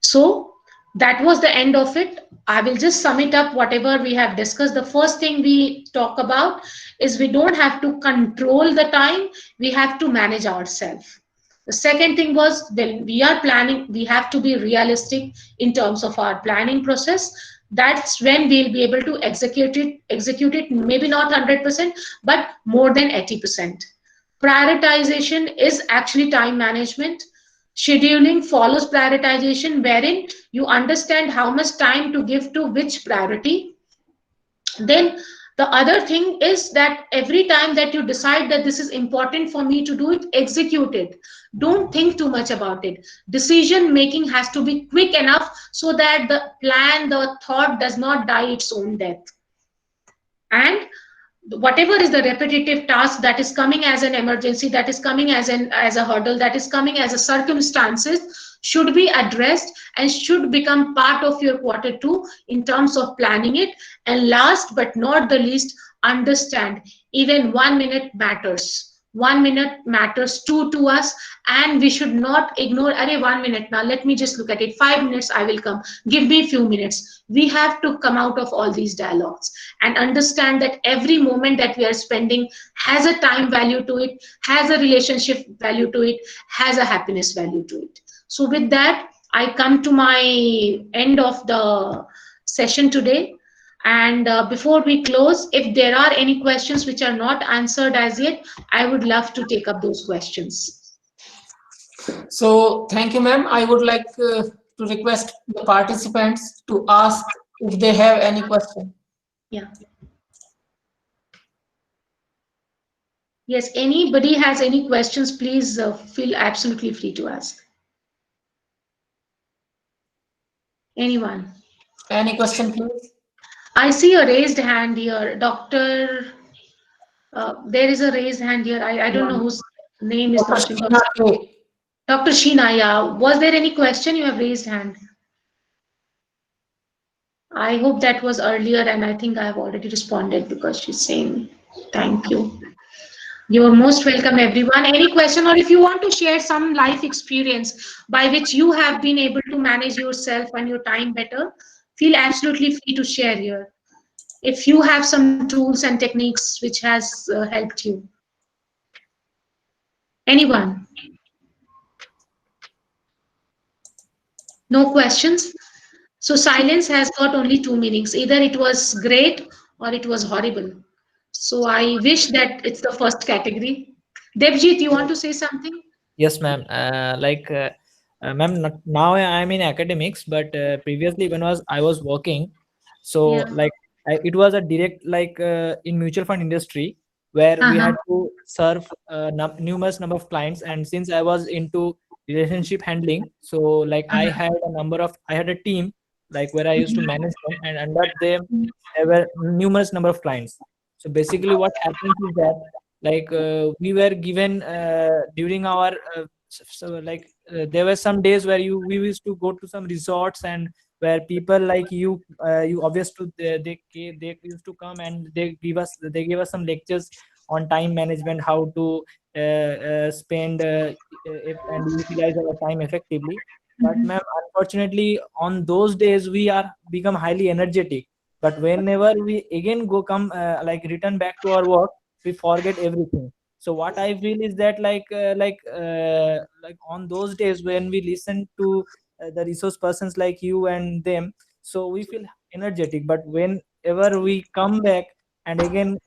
So that was the end of it. I will just sum it up whatever we have discussed. The first thing we talk about is we don't have to control the time, we have to manage ourselves. The second thing was, when we are planning, we have to be realistic in terms of our planning process. That's when we'll be able to execute it, maybe not 100%, but more than 80%. Prioritization is actually time management. Scheduling follows prioritization, wherein you understand how much time to give to which priority. Then the other thing is that every time that you decide that this is important for me to do it, execute it. Don't think too much about it. Decision making has to be quick enough so that the plan, the thought does not die its own death. And whatever is the repetitive task that is coming as an emergency, that is coming as a hurdle, that is coming as a circumstances, should be addressed and should become part of your quarter 2 in terms of planning it. And last but not the least, understand even 1 minute matters. 1 minute matters too to us, and we should not ignore, array 1 minute, now let me just look at it, 5 minutes, I will come, give me a few minutes. We have to come out of all these dialogues and understand that every moment that we are spending has a time value to it, has a relationship value to it, has a happiness value to it. So with that, I come to my end of the session today. And before we close, if there are any questions which are not answered as yet, I would love to take up those questions. So thank you, ma'am. I would like to request the participants to ask if they have any question. Yeah. Yes, anybody has any questions, please feel absolutely free to ask. Anyone? Any question, please? I see a raised hand here. Doctor, there is a raised hand here. I don't know whose name is not in. Sheena K. Dr. Sheena, yeah. Was there any question? You have raised hand. I hope that was earlier, and I think I have already responded because she's saying thank you. You're most welcome, everyone. Any question, or if you want to share some life experience by which you have been able to manage yourself and your time better, feel absolutely free to share here. If you have some tools and techniques which has helped you. Anyone? No questions? So silence has got only two meanings. Either it was great or it was horrible. So I wish that it's the first category. Devjit, you want to say something? Yes, ma'am. Ma'am, now I'm in academics, but previously when I was working, so Yeah. like it was a direct in mutual fund industry where we had to serve numerous number of clients, and since I was into relationship handling, so like I had a team like where I used to manage them, and under them there were numerous number of clients. So basically, what happens is that we were given during our there were some days where we used to go to some resorts, and where people like you obviously they used to come and they gave us some lectures on time management, how to spend and utilize our time effectively. But ma'am, unfortunately on those days we are become highly energetic, but whenever we again return back to our work, we forget everything. So what I feel is that on those days when we listen to the resource persons like you and them, so we feel energetic. But whenever we come back and again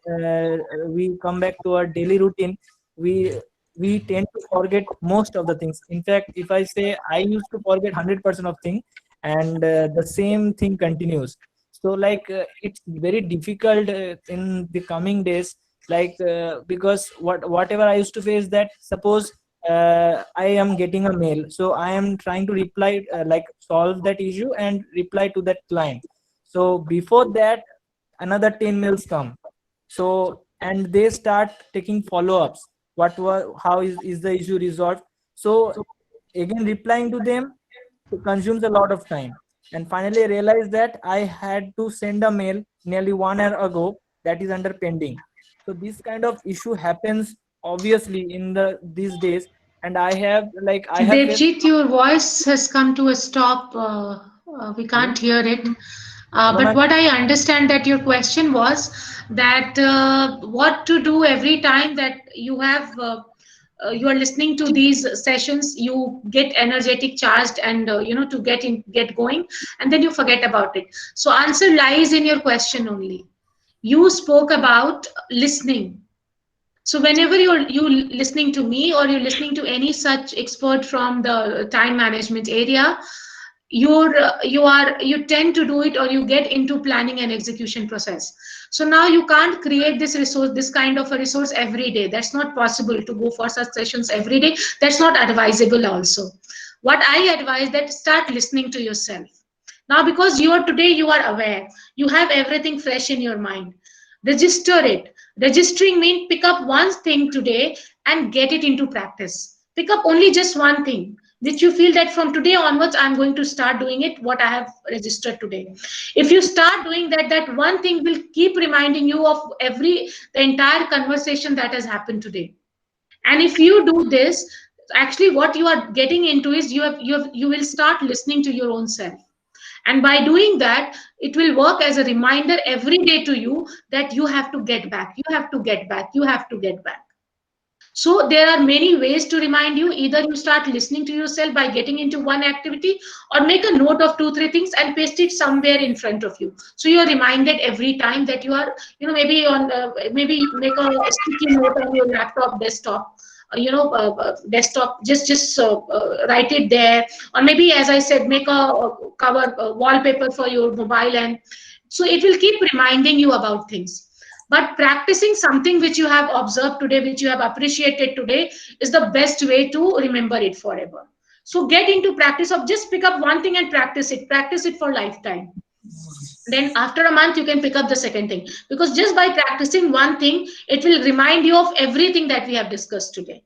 we come back to our daily routine, we tend to forget most of the things. In fact, if I say, I used to forget 100% of things, and the same thing continues. So it's very difficult in the coming days, because whatever I used to face, that suppose I am getting a mail, so I am trying to reply, solve that issue and reply to that client. So before that, another 10 mails come, so and they start taking follow-ups, how is the issue resolved. So again replying to them consumes a lot of time, and finally I realized that I had to send a mail nearly 1 hour ago that is under pending. So this kind of issue happens obviously in these days, and I have Devjit, your voice has come to a stop. We can't hear it. But what I understand that your question was that what to do every time that you are listening to these sessions, you get energetic, charged, and to get going, and then you forget about it. So answer lies in your question only. You spoke about listening. So whenever you listening to me, or you're listening to any such expert from the time management area, you tend to do it, or you get into planning and execution process. So now you can't create this kind of a resource every day. That's not possible to go for such sessions every day. That's not advisable also. What I advise, that start listening to yourself now, because you are aware, you have everything fresh in your mind. Register it. Registering means pick up one thing today and get it into practice. Pick up only just one thing which you feel that from today onwards I'm going to start doing it what I have registered today. If you start doing that, that one thing will keep reminding you of the entire conversation that has happened today. And if you do this, actually what you are getting into is you will start listening to your own self. And by doing that, it will work as a reminder every day to you that you have to get back, you have to get back, you have to get back. So there are many ways to remind you. Either you start listening to yourself by getting into one activity, or make a note of 2 3 things and paste it somewhere in front of you, so you are reminded every time that you are, maybe on maybe make a sticky note on your laptop desktop, desktop, just write it there. Or maybe, as I said, make a cover wallpaper for your mobile, and so it will keep reminding you about things. But practicing something which you have observed today, which you have appreciated today, is the best way to remember it forever. So get into practice of just pick up one thing and practice it for lifetime. Then after a month you can pick up the second thing, because just by practicing one thing it will remind you of everything that we have discussed today.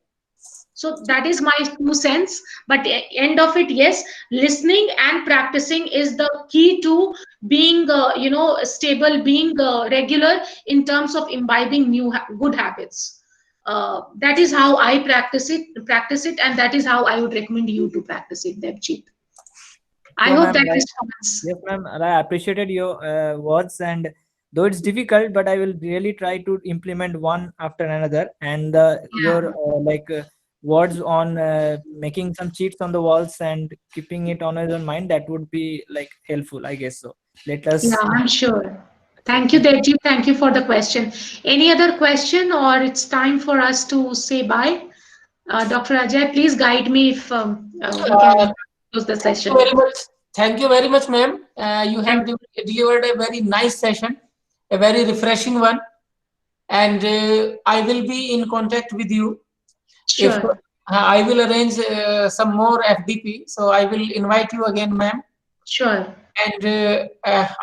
So that is my 2 cents. But end of it, yes, listening and practicing is the key to being stable, being regular in terms of imbibing good habits. That is how I practice it, and that is how I would recommend you to practice it, Devjit. I So, hope ma'am, that like, responds. yes, ma'am, I appreciated your words, and though it's difficult, but I will really try to implement one after another. And your Yeah. words on making some cheats on the walls and keeping it on his own mind, that would be like helpful, I guess. So let Yeah, us. I'm sure. So Thank you, thank you. Devjit. Thank you for the question. Any other question, or it's time for us to say bye? Dr. Ajay, please guide me if we Uh, can close the Thank you session. very much. Thank you very much, ma'am. You have Thank delivered a very nice session, a very refreshing one, and I will be in contact with you. If Sure. I will arrange some more FDP, so I will invite you again, ma'am. Sure. And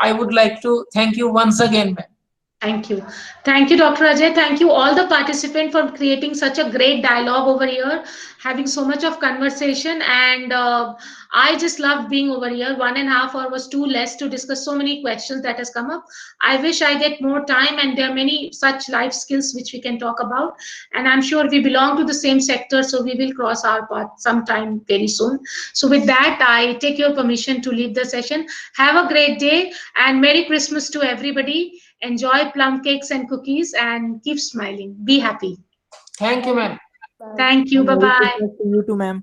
I would like to thank you once again, ma'am. Thank you. Thank you, Dr. Ajay. Thank you, all the participants, for creating such a great dialogue over here, having so much of conversation. And I just loved being over here. 1.5 hours was too less to discuss so many questions that has come up. I wish I get more time, and there are many such life skills which we can talk about. And I'm sure we belong to the same sector, so we will cross our path sometime very soon. So with that, I take your permission to leave the session. Have a great day, and Merry Christmas to everybody. Enjoy plum cakes and cookies, and keep smiling. Be happy. Thank you, ma'am. Bye. Thank you. Bye Merry bye. Christmas to you too, ma'am.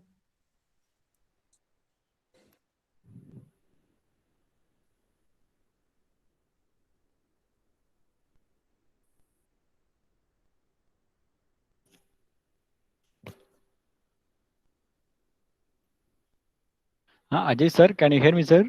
Ajay sir, can you hear me, sir?